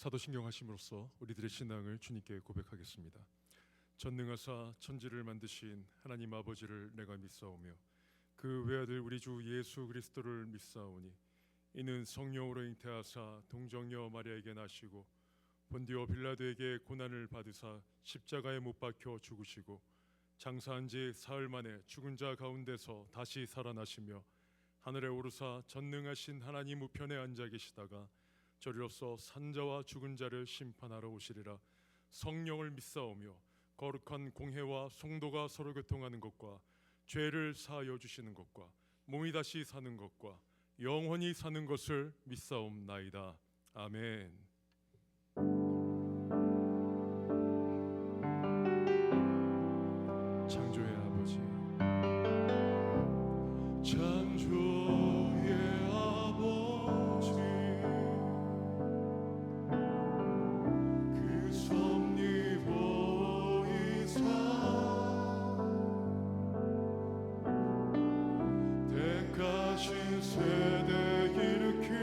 사도신경 하심으로써 우리들의 신앙을 주님께 고백하겠습니다. 전능하사 천지를 만드신 하나님 아버지를 내가 믿사오며 그 외아들 우리 주 예수 그리스도를 믿사오니 이는 성령으로 잉태하사 동정녀 마리아에게 나시고 본디오 빌라도에게 고난을 받으사 십자가에 못 박혀 죽으시고 장사한 지 사흘 만에 죽은 자 가운데서 다시 살아나시며 하늘에 오르사 전능하신 하나님 우편에 앉아 계시다가 저리로서 산자와 죽은 자를 심판하러 오시리라. 성령을 믿사오며 거룩한 공회와 성도가 서로 교통하는 것과 죄를 사하여 주시는 것과 몸이 다시 사는 것과 영원히 사는 것을 믿사옵나이다. 아멘. 창조의 아버지, 창조의 아버지, 그 섭리 보이사 택하신 세대 일으키어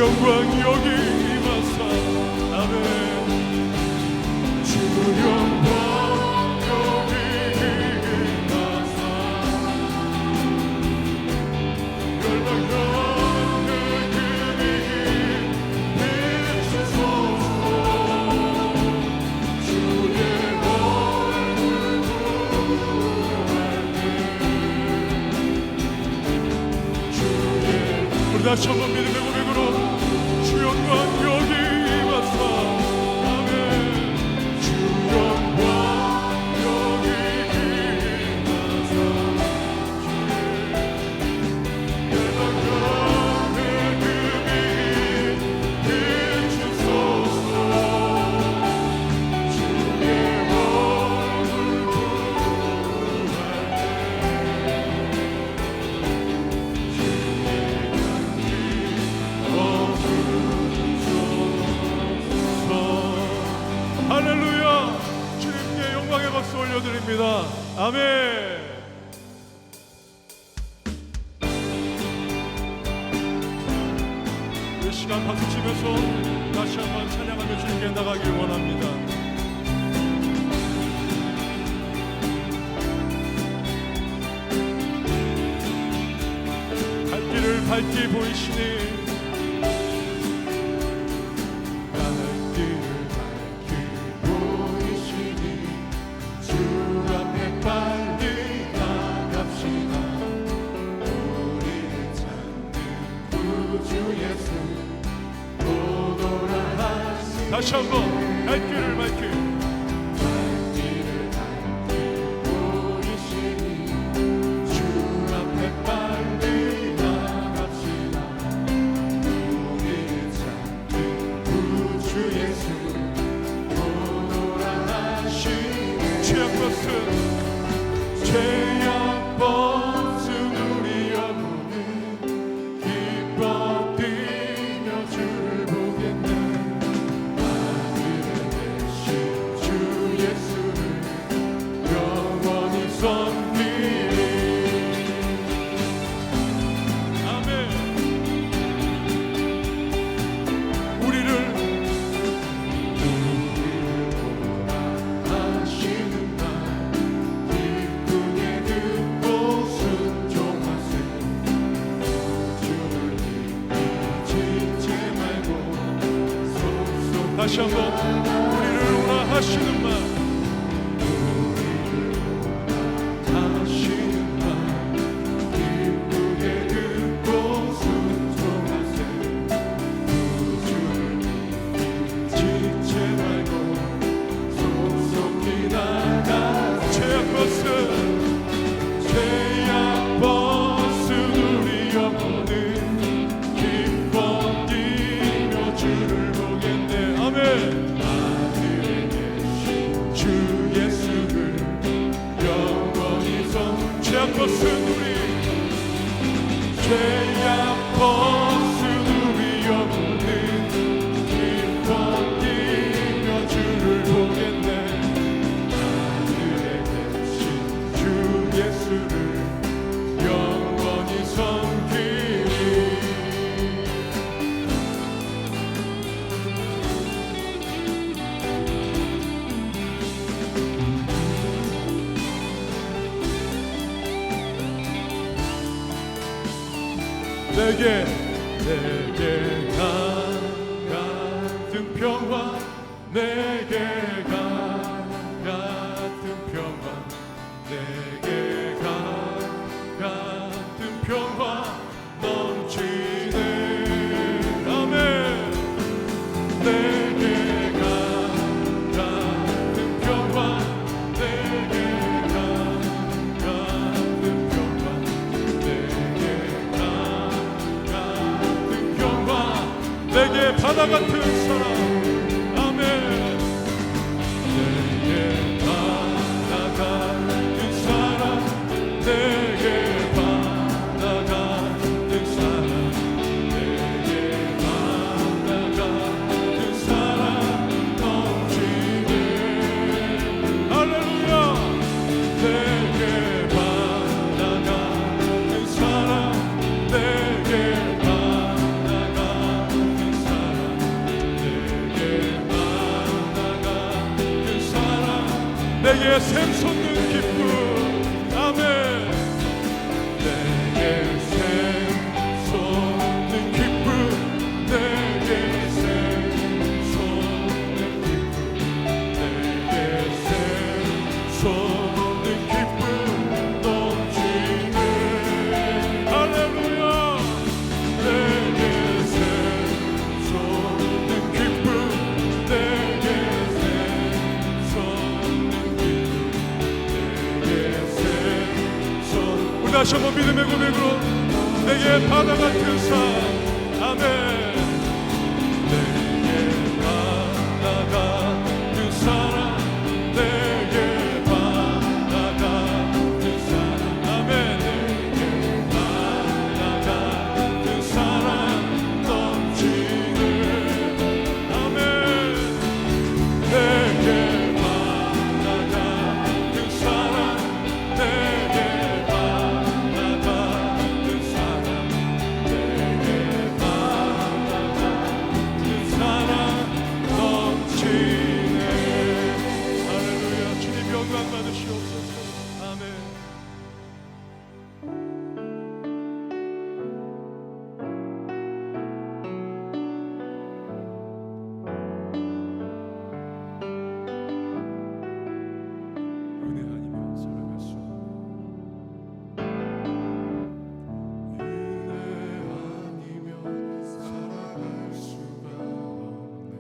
영광 여기 임하사 아멘 주 영광 여기 임하사 열방한 내 금이 비추소서 주의 얼굴 우리 다시 한번 믿음의 고백으로 주 영광 여기 임하사 아멘 주 영광 여기 임하사 열방한 내 금이 비추소서 주의 얼굴 할렐루야 주님께 영광의 박수 올려드립니다 아멘 이 시간 박수 치면서 다시 한번 찬양하며 주님께 나가길 원합니다 갈 길을 밝히 보이시니 다시 한번 갈 길을 밝히 보이시니 주 앞에 빨리 나갑시다 우리를 찾는 구주 예수 오노라 하시니 죄악 벗은 우리 영혼은 기뻐 뛰며 주를 보겠네 다시 한번 우리를 오라 하시는 말 기쁘게 듣고 순종하세 구주를 지체 말고 속속히 나가 죄악 벗은 우리 영혼은 기뻐 뛰며 주를 보겠네 아멘 하늘에 계신 주 예수를 영원히 죄악 벗은 우리 영혼은 기뻐 뛰며 주를 보겠네 하늘에 계신 주 예수를 영원히 섬기리 내게 같은 평화 내게 같은 평화 내게 같은 평화 넘치네 아멘 내게 같은 평화 내게 같은 평화 내게 내게 바다 같은 사랑 아멘 내게 바다 같은 사랑 내게 바다 같은 사랑 내게 바다 같은 사랑 넘치네 할렐루야 내게 바다 같은 사랑 내게 바다 같은 솟는 기쁨. 아멘. 내게 샘솟는 기쁨, 내게 샘솟는 기쁨, 내게 샘솟는 기쁨 넘치네. 할렐루야. 내게 샘솟는 기쁨, 내게 샘솟는 기쁨, 내게 샘솟는. 우리 다시 한번 믿음의 고백으로 내게 바다 같은 사랑. 아멘. 내게 바다 같은 사랑, 내게 바다 같은 사랑. 아멘. 내게 바다 같은 사랑 넘치네. 아멘. 내게 바다 같은 사랑, 내게 바다 같은 사랑, 내게 바다 같은 사랑 넘치네. 할렐루야. 주님 영광 받으시옵소서. 아멘. 은혜 아니면 살아갈 수 없네. 은혜 아니면 살아갈 수가 없네.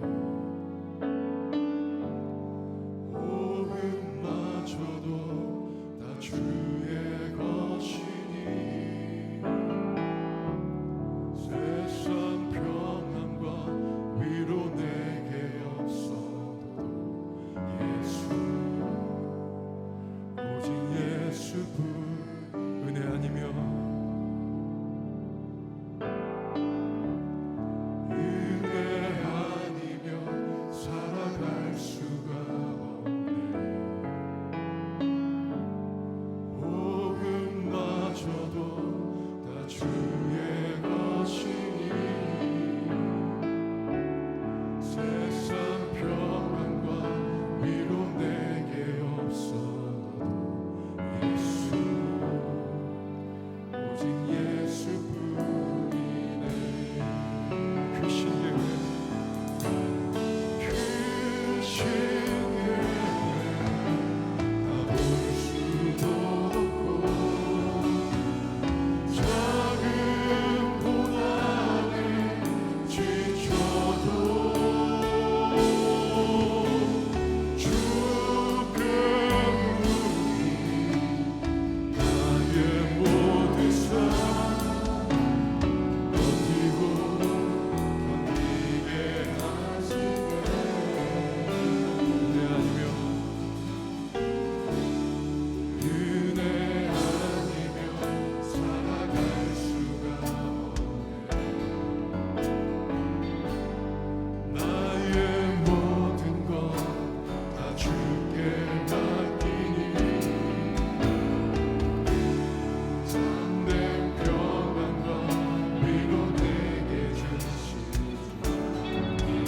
호흡마저도 다 주의 것이니 세상 평안과 위로 내게 없어도 예수, 오직 예수뿐. 은혜 아니면, 은혜 아니면 살아갈 수가 없네. 호흡마저도 다 주의 것이니 세상 평안과 위로 내게 없어도 예수, 오직 예수뿐이네. 그 신계회, 그 신계회 다 볼 수도 없고 작은 고난에 지쳐도 주께 나의 모든 삶 버티고 견디게 하시네. 은혜 아니면, 은혜 아니면 살아갈 수가 없네. 나의 모든 것 다 주께 맡기니 참된 평안과 위로 내게 주시니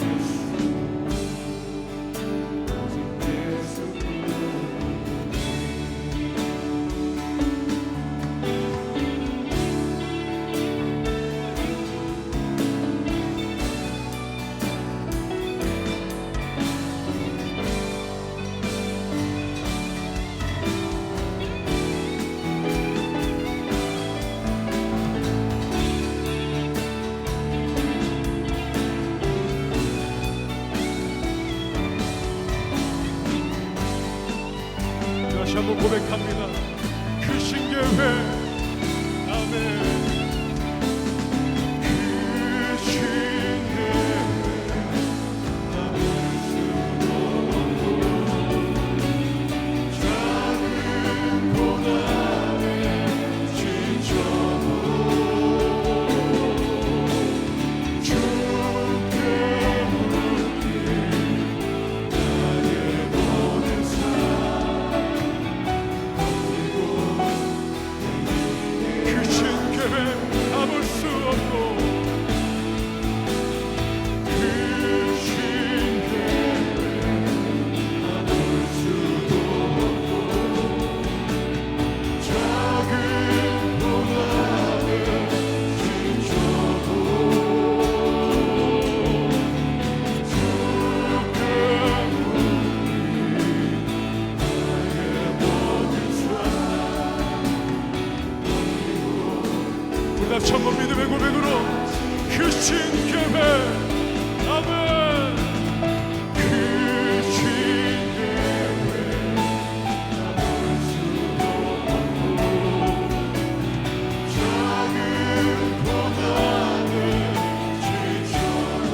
예수, 오직 예수뿐이니. 다시 한번 고백합니다. 그 신계회. 아멘. 그 신계회 다 볼 수도 없고 작은 고난에 지쳐도 주께 묻기 나의 모든 삶 버티고 다시 한번 믿음의 고백으로 그 신계회 아멘. 그 신계회 나볼 수도 없고 작은 고난을 지쳐도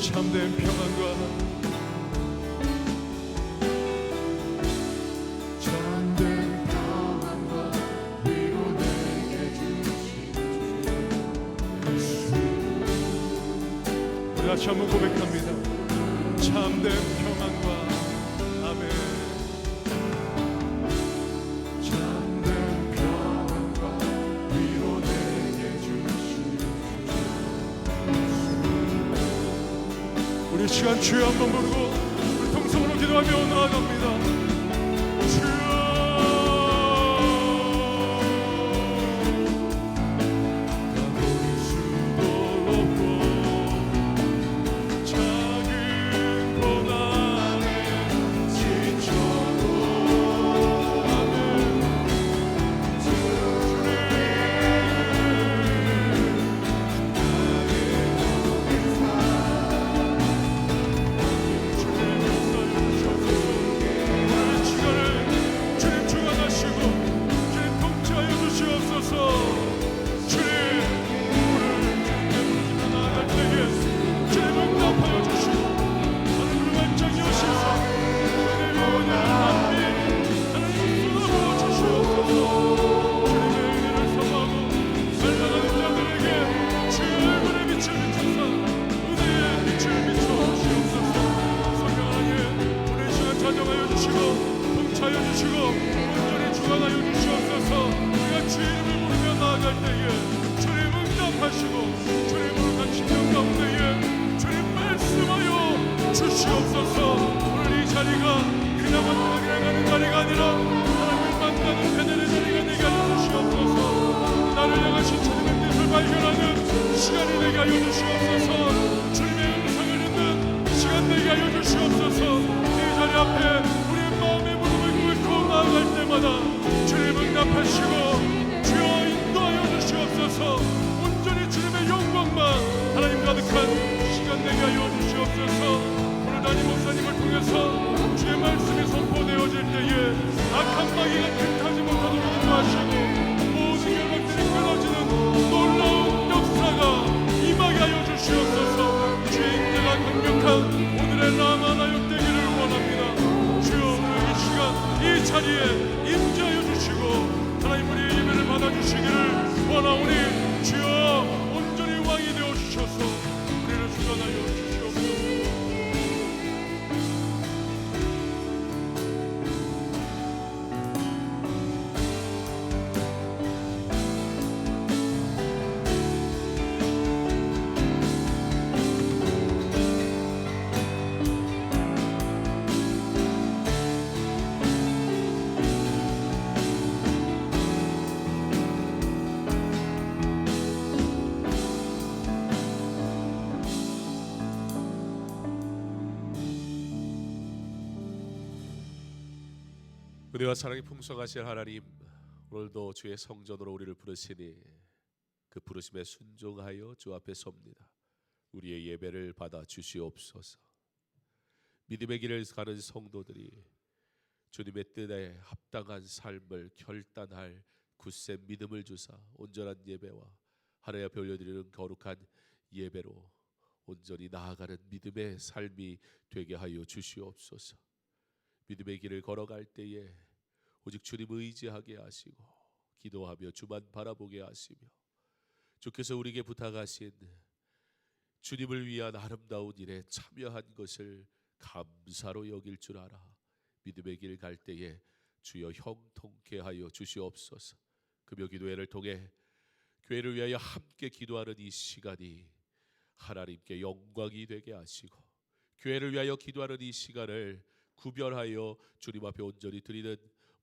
참된 평안과 참된 평안과 위로 내게 주신 예수. 우리 다시 한번 고백합니다. 참된 평안과 아멘. 참된 평안과 위로 내게 주신 우리 시간 주여 한번 부르고 우리 통성으로 기도하며 나아갑니다. 주여 가볼 수도 없고 작은 고난에 지쳐도 아멘. 은혜와 사랑이 풍성하신 하나님, 오늘도 주의 성전으로 우리를 부르시니 그 부르심에 순종하여 주 앞에 섭니다. 우리의 예배를 받아 주시옵소서. 믿음의 길을 가는 성도들이 주님의 뜻에 합당한 삶을 결단할 굳센 믿음을 주사 온전한 예배와 하나님 앞에 올려드리는 거룩한 예배로 온전히 나아가는 믿음의 삶이 되게 하여 주시옵소서. 믿음의 길을 걸어갈 때에 오직 주님 의지하게 하시고 기도하며 주만 바라보게 하시며 주께서 우리에게 부탁하신 주님을 위한 아름다운 일에 참여한 것을 감사로 여길 줄 알아 믿음의 길 갈 때에 주여 형통케 하여 주시옵소서. 금요 기도회를 통해 교회를 위하여 함께 기도하는 이 시간이 하나님께 영광이 되게 하시고 교회를 위하여 기도하는 이 시간을 구별하여 주님 앞에 온전히 드리는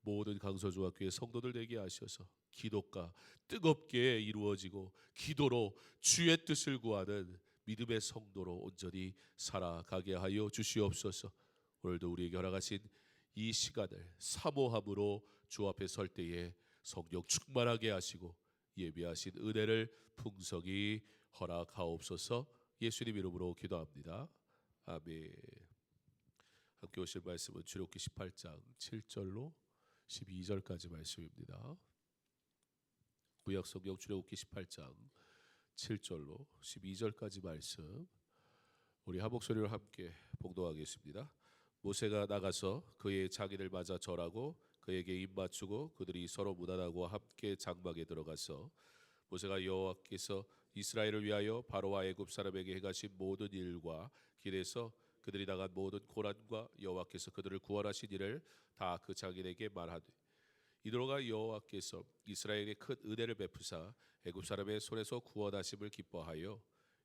모든 강서중학교의 성도들 되게 하셔서 기도가 뜨겁게 이루어지고 기도로 주의 뜻을 구하는 믿음의 성도로 온전히 살아가게 하여 주시옵소서. 오늘도 우리에게 허락하신 이 시간을 사모함으로 주 앞에 설 때에 성령 충만하게 하시고 예비하신 은혜를 풍성히 허락하옵소서. 예수님 이름으로 기도합니다. 아멘. 함께 오실 말씀은 출애굽기 18장 7절로 12절까지 말씀입니다. 구약 성경 출애굽기 18장 7절로 12절까지 말씀 우리 한 목소리로 함께 봉독하겠습니다. 모세가 나가서 그의 자기를 맞아 절하고 그에게 입 맞추고 그들이 서로 무난하고 함께 장막에 들어가서 모세가 여호와께서 이스라엘을 위하여 바로와 애굽 사람에게 행하신 모든 일과 길에서 그들이 당한 모든 고난과 여호와께서 그들을 구원하신 일을 다 그 장인에게 말하되 이도로가 여호와께서 이스라엘에 큰 은혜를 베푸사 애굽 사람의 손에서 구원하심을 기뻐하여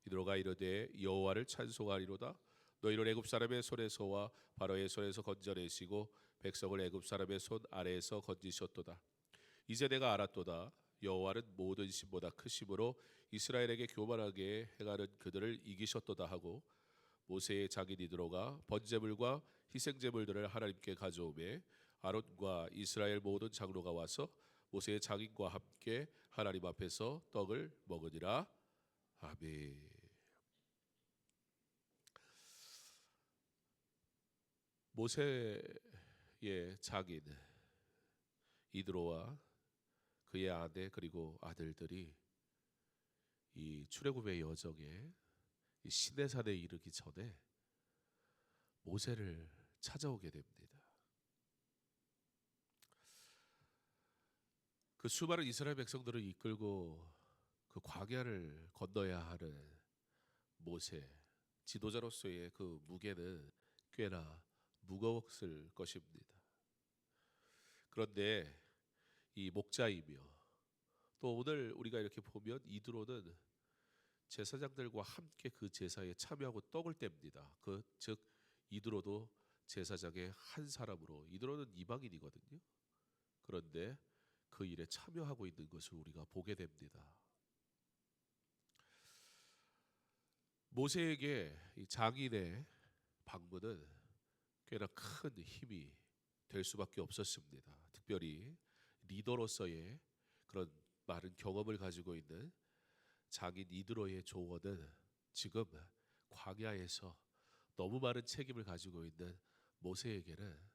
이도로가 이르되 여호와를 찬송하리로다. 너희를 애굽 사람의 손에서와 바로의 손에서 건져내시고 백성을 애굽 사람의 손 아래에서 건지셨도다. 이제 내가 알았도다. 여호와는 모든 신보다 크심으로 이스라엘에게 교만하게 행하는 그들을 이기셨도다 하고 모세의 자기 이드로가 번제물과 희생제물들을 하나님께 가져오매 아론과 이스라엘 모든 장로가 와서 모세의 장인과 함께 하나님 앞에서 떡을 먹으니라. 아멘. 모세의 장인 이드로와 그의 아내 그리고 아들들이 이 출애굽의 여정에 이 시내산에 이르기 전에 모세를 찾아오게 됩니다. 그 수많은 이스라엘 백성들을 이끌고 그 광야를 건너야 하는 모세 지도자로서의 그 무게는 꽤나 무거웠을 것입니다. 그런데 이 목자이며 또 오늘 우리가 이렇게 보면 이드로는 제사장들과 함께 그 제사에 참여하고 떡을 뗍니다. 즉 이드로도 제사장의 한 사람으로 이드로는 이방인이거든요. 그런데 그 일에 참여하고 있는 것을 우리가 보게 됩니다. 모세에게 이 장인의 방문은 꽤나 큰 힘이 될 수밖에 없었습니다. 특별히 리더로서의 그런 많은 경험을 가지고 있는 장인 이드로의 조언은 지금 광야에서 너무 많은 책임을 가지고 있는 모세에게는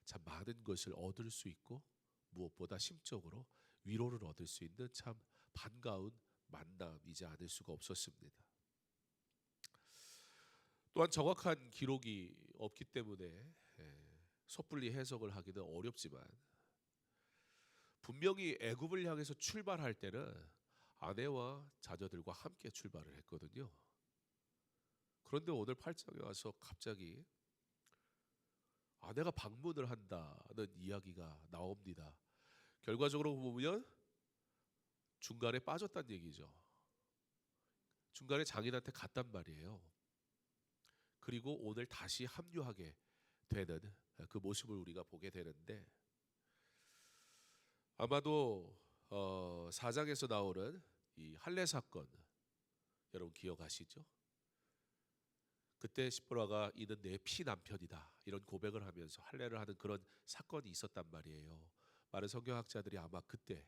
참 많은 것을 얻을 수 있고 무엇보다 심적으로 위로를 얻을 수 있는 참 반가운 만남이지 않을 수가 없었습니다. 또한 정확한 기록이 없기 때문에 섣불리 해석을 하기는 어렵지만 분명히 애굽을 향해서 출발할 때는 아내와 자녀들과 함께 출발을 했거든요. 그런데 오늘 8장에 와서 갑자기 아내가 방문을 한다는 이야기가 나옵니다. 결과적으로 보면 중간에 빠졌다는 얘기죠. 중간에 장인한테 갔단 말이에요. 그리고 오늘 다시 합류하게 되는 그 모습을 우리가 보게 되는데 아마도 4장에서 나오는 이 할례 사건 여러분 기억하시죠? 그때 시보라가 이는 내 피남편이다 이런 고백을 하면서 할례를 하는 그런 사건이 있었단 말이에요. 많은 성경학자들이 아마 그때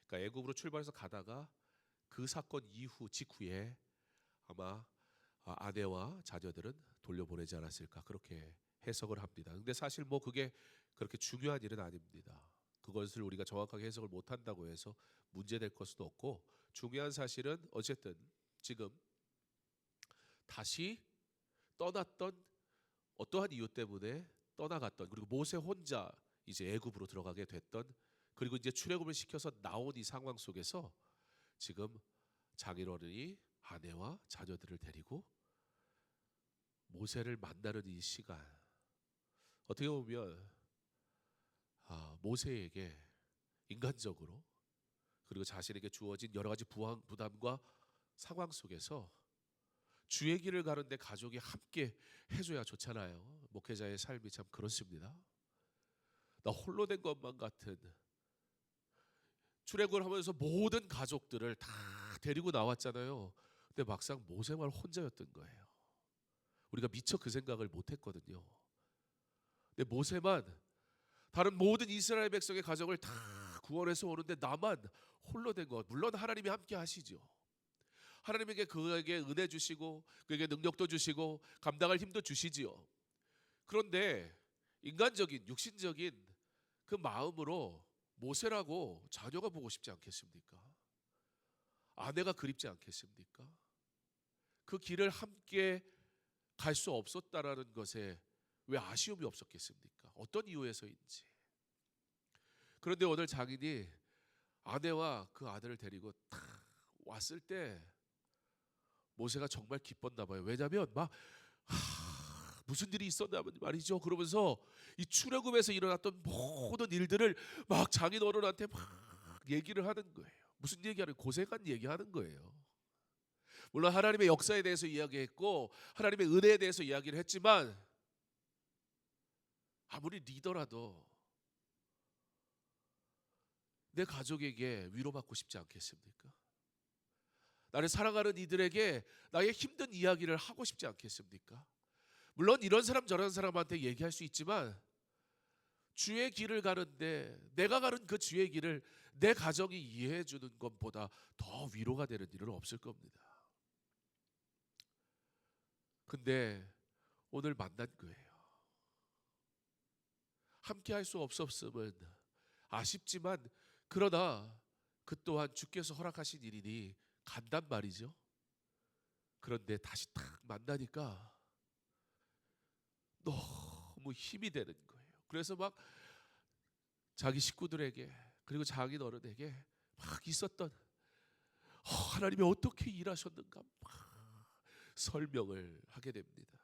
그러니까 애굽으로 출발해서 가다가 그 사건 이후 직후에 아마 아내와 자녀들은 돌려보내지 않았을까 그렇게 해석을 합니다. 근데 사실 뭐 그게 그렇게 중요한 일은 아닙니다. 그것을 우리가 정확하게 해석을 못한다고 해서 문제될 것도 없고 중요한 사실은 어쨌든 지금 다시 떠났던 어떠한 이유 때문에 떠나갔던 그리고 모세 혼자 이제 애굽으로 들어가게 됐던, 그리고 이제 출애굽을 시켜서 나온 이 상황 속에서 지금 장인어른이 아내와 자녀들을 데리고 모세를 만나는 이 시간, 어떻게 보면 모세에게 인간적으로 그리고 자신에게 주어진 여러 가지 부담과 상황 속에서 주의 길을 가는데 가족이 함께 해줘야 좋잖아요. 목회자의 삶이 참 그렇습니다. 나 홀로 된 것만 같은, 출애굽을 하면서 모든 가족들을 다 데리고 나왔잖아요. 근데 막상 모세만 혼자였던 거예요. 우리가 미처 그 생각을 못했거든요. 근데 모세만 다른 모든 이스라엘 백성의 가정을 다 구원해서 오는데 나만 홀로 된 것. 물론 하나님이 함께 하시죠. 하나님에게 그에게 은혜 주시고 그에게 능력도 주시고 감당할 힘도 주시지요. 그런데 인간적인 육신적인 그 마음으로 모세라고 자녀가 보고 싶지 않겠습니까? 아내가 그립지 않겠습니까? 그 길을 함께 갈 수 없었다라는 것에 왜 아쉬움이 없었겠습니까? 어떤 이유에서인지. 그런데 오늘 장인이 아내와 그 아들을 데리고 탁 왔을 때 모세가 정말 기뻤나 봐요. 왜냐하면 막 무슨 일이 있었나 말이죠. 그러면서 이 출애굽에서 일어났던 모든 일들을 막 장인 어른한테 막 얘기를 하는 거예요. 무슨 얘기하는, 고생한 얘기하는 거예요. 물론 하나님의 역사에 대해서 이야기했고 하나님의 은혜에 대해서 이야기를 했지만 아무리 리더라도 내 가족에게 위로받고 싶지 않겠습니까? 나를 사랑하는 이들에게 나의 힘든 이야기를 하고 싶지 않겠습니까? 물론 이런 사람 저런 사람한테 얘기할 수 있지만 주의 길을 가는데 내가 가는 그 주의 길을 내 가정이 이해해 주는 것보다 더 위로가 되는 일은 없을 겁니다. 근데 오늘 만난 거예요. 함께 할 수 없었음은 아쉽지만 그러나 그 또한 주께서 허락하신 일이니 간단 말이죠. 그런데 다시 딱 만나니까 너무 힘이 되는 거예요. 그래서 막 자기 식구들에게 그리고 장인 어른에게 막 있었던 하나님이 어떻게 일하셨는가 막 설명을 하게 됩니다.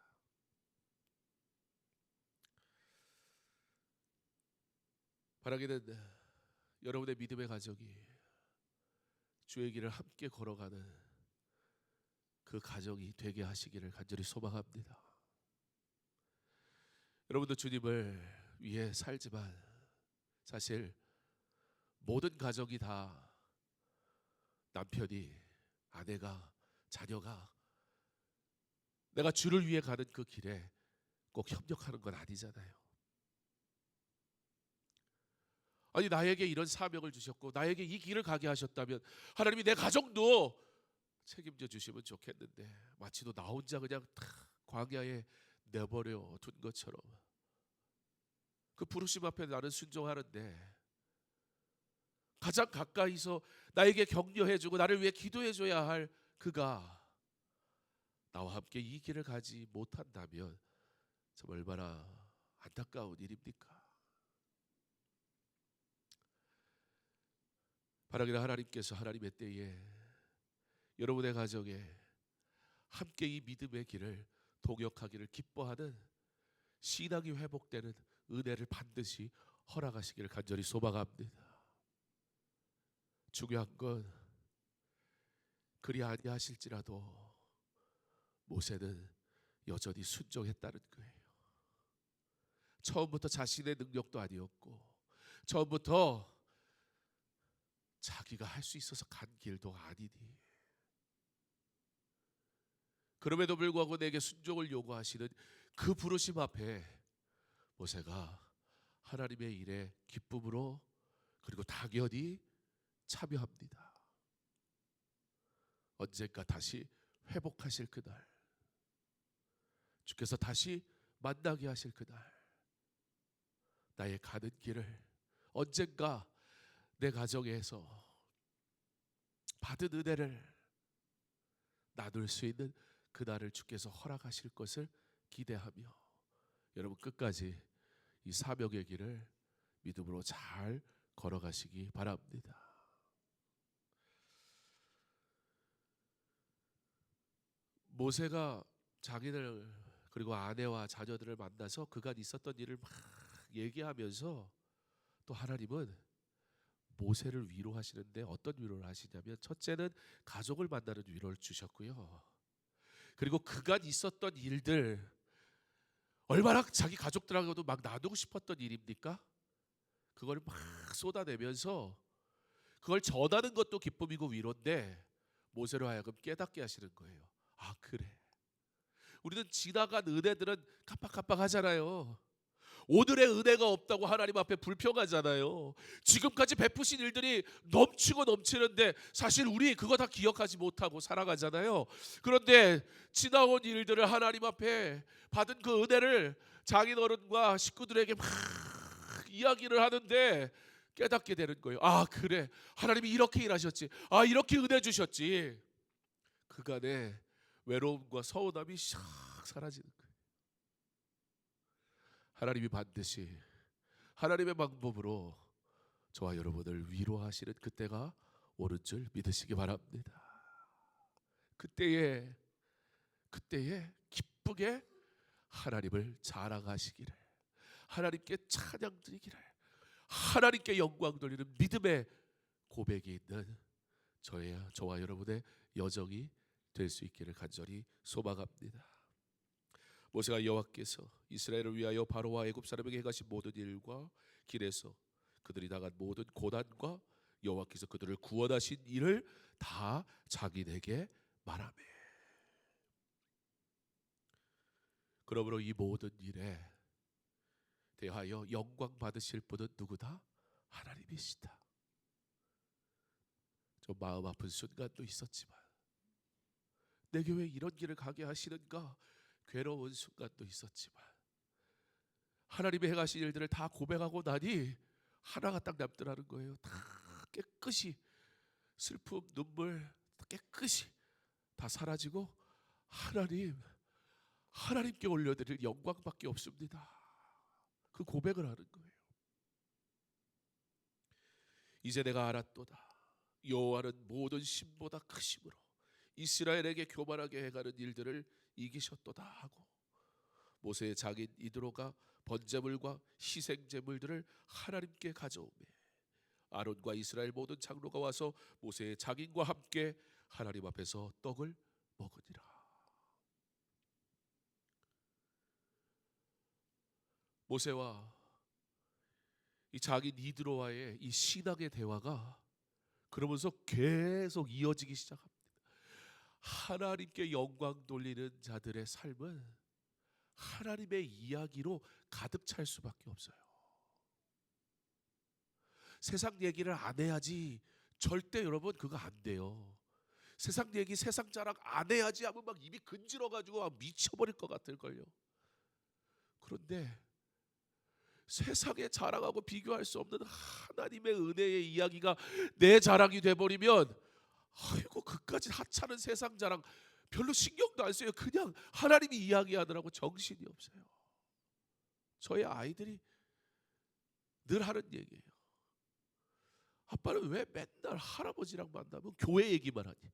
바라기는 여러분의 믿음의 가족이 주의 길을 함께 걸어가는 그 가정이 되게 하시기를 간절히 소망합니다. 여러분도 주님을 위해 살지만 사실 모든 가정이 다 남편이, 아내가, 자녀가 내가 주를 위해 가는 그 길에 꼭 협력하는 건 아니잖아요. 아니 나에게 이런 사명을 주셨고 나에게 이 길을 가게 하셨다면 하나님이 내 가정도 책임져 주시면 좋겠는데 마치도 나 혼자 그냥 다 광야에 내버려 둔 것처럼 그 부르심 앞에 나는 순종하는데 가장 가까이서 나에게 격려해주고 나를 위해 기도해줘야 할 그가 나와 함께 이 길을 가지 못한다면 참 얼마나 안타까운 일입니까? 바라기는 하나님께서 하나님의 때에 여러분의 가정에 함께 이 믿음의 길을 동역하기를 기뻐하는 신앙이 회복되는 은혜를 반드시 허락하시기를 간절히 소망합니다. 중요한 건 그리 아니하실지라도 모세는 여전히 순종했다는 거예요. 처음부터 자신의 능력도 아니었고 처음부터 자기가 할 수 있어서 간 길도 아니니 그럼에도 불구하고 내게 순종을 요구하시는 그 부르심 앞에 모세가 하나님의 일에 기쁨으로 그리고 당연히 참여합니다. 언젠가 다시 회복하실 그날, 주께서 다시 만나게 하실 그날, 나의 가는 길을 언젠가 내 가정에서 받은 은혜를 나눌 수 있는 그날을 주께서 허락하실 것을 기대하며 여러분 끝까지 이 사명의 길을 믿음으로 잘 걸어가시기 바랍니다. 모세가 자기들 그리고 아내와 자녀들을 만나서 그간 있었던 일을 막 얘기하면서 또 하나님은 모세를 위로하시는데 어떤 위로를 하시냐면, 첫째는 가족을 만나는 위로를 주셨고요. 그리고 그간 있었던 일들, 얼마나 자기 가족들하고도 막 나누고 싶었던 일입니까? 그걸 막 쏟아내면서 그걸 전하는 것도 기쁨이고 위로인데 모세로 하여금 깨닫게 하시는 거예요. 아, 그래. 우리는 지나간 은혜들은 깜빡깜빡하잖아요. 오늘의 은혜가 없다고 하나님 앞에 불평하잖아요. 지금까지 베푸신 일들이 넘치고 넘치는데 사실 우리 그거 다 기억하지 못하고 살아가잖아요. 그런데 지나온 일들을 하나님 앞에 받은 그 은혜를 장인어른과 식구들에게 막 이야기를 하는데 깨닫게 되는 거예요. 아, 그래. 하나님이 이렇게 일하셨지. 아, 이렇게 은혜 주셨지. 그간의 외로움과 서운함이 샥 사라지는 거예요. 하나님이 반드시 하나님의 방법으로 저와 여러분을 위로하시는 그때가 오는 줄 믿으시기 바랍니다. 그때에 기쁘게 하나님을 자랑하시기를, 하나님께 찬양 드리기를, 하나님께 영광 돌리는 믿음의 고백이 있는 저와 여러분의 여정이 될 수 있기를 간절히 소망합니다. 모세가 여호와께서 이스라엘을 위하여 바로와 애굽 사람에게 행하신 모든 일과 길에서 그들이 당한 모든 고난과 여호와께서 그들을 구원하신 일을 다 자기에게 말하며, 그러므로 이 모든 일에 대하여 영광 받으실 분은 누구다? 하나님이시다. 좀 마음 아픈 순간도 있었지만, 내게 왜 이런 길을 가게 하시는가 괴로운 순간도 있었지만, 하나님의 행하신 일들을 다 고백하고 나니 하나가 딱 남더라는 거예요. 다 깨끗이 슬픔, 눈물 깨끗이 다 사라지고 하나님께 올려드릴 영광밖에 없습니다. 그 고백을 하는 거예요. 이제 내가 알았도다. 여호와는 모든 신보다 크심으로 이스라엘에게 교만하게 행하는 일들을 이기셨도다 하고, 모세의 장인 이드로가 번제물과 희생제물들을 하나님께 가져오매 아론과 이스라엘 모든 장로가 와서 모세의 장인과 함께 하나님 앞에서 떡을 먹으니라. 모세와 이 장인 이드로와의 이 신앙의 대화가 그러면서 계속 이어지기 시작합니다. 하나님께 영광 돌리는 자들의 삶은 하나님의 이야기로 가득 찰 수밖에 없어요. 세상 얘기를 안 해야지, 절대 여러분 그거 안 돼요. 세상 얘기, 세상 자랑 안 해야지 하면 막 입이 근질어가지고 막 미쳐버릴 것 같을걸요. 그런데 세상에 자랑하고 비교할 수 없는 하나님의 은혜의 이야기가 내 자랑이 돼버리면, 아이고 그까짓 하찮은 세상 자랑 별로 신경도 안 써요. 그냥 하나님이 이야기하느라고 정신이 없어요. 저희 아이들이 늘 하는 얘기예요. 아빠는 왜 맨날 할아버지랑 만나면 교회 얘기만 하니?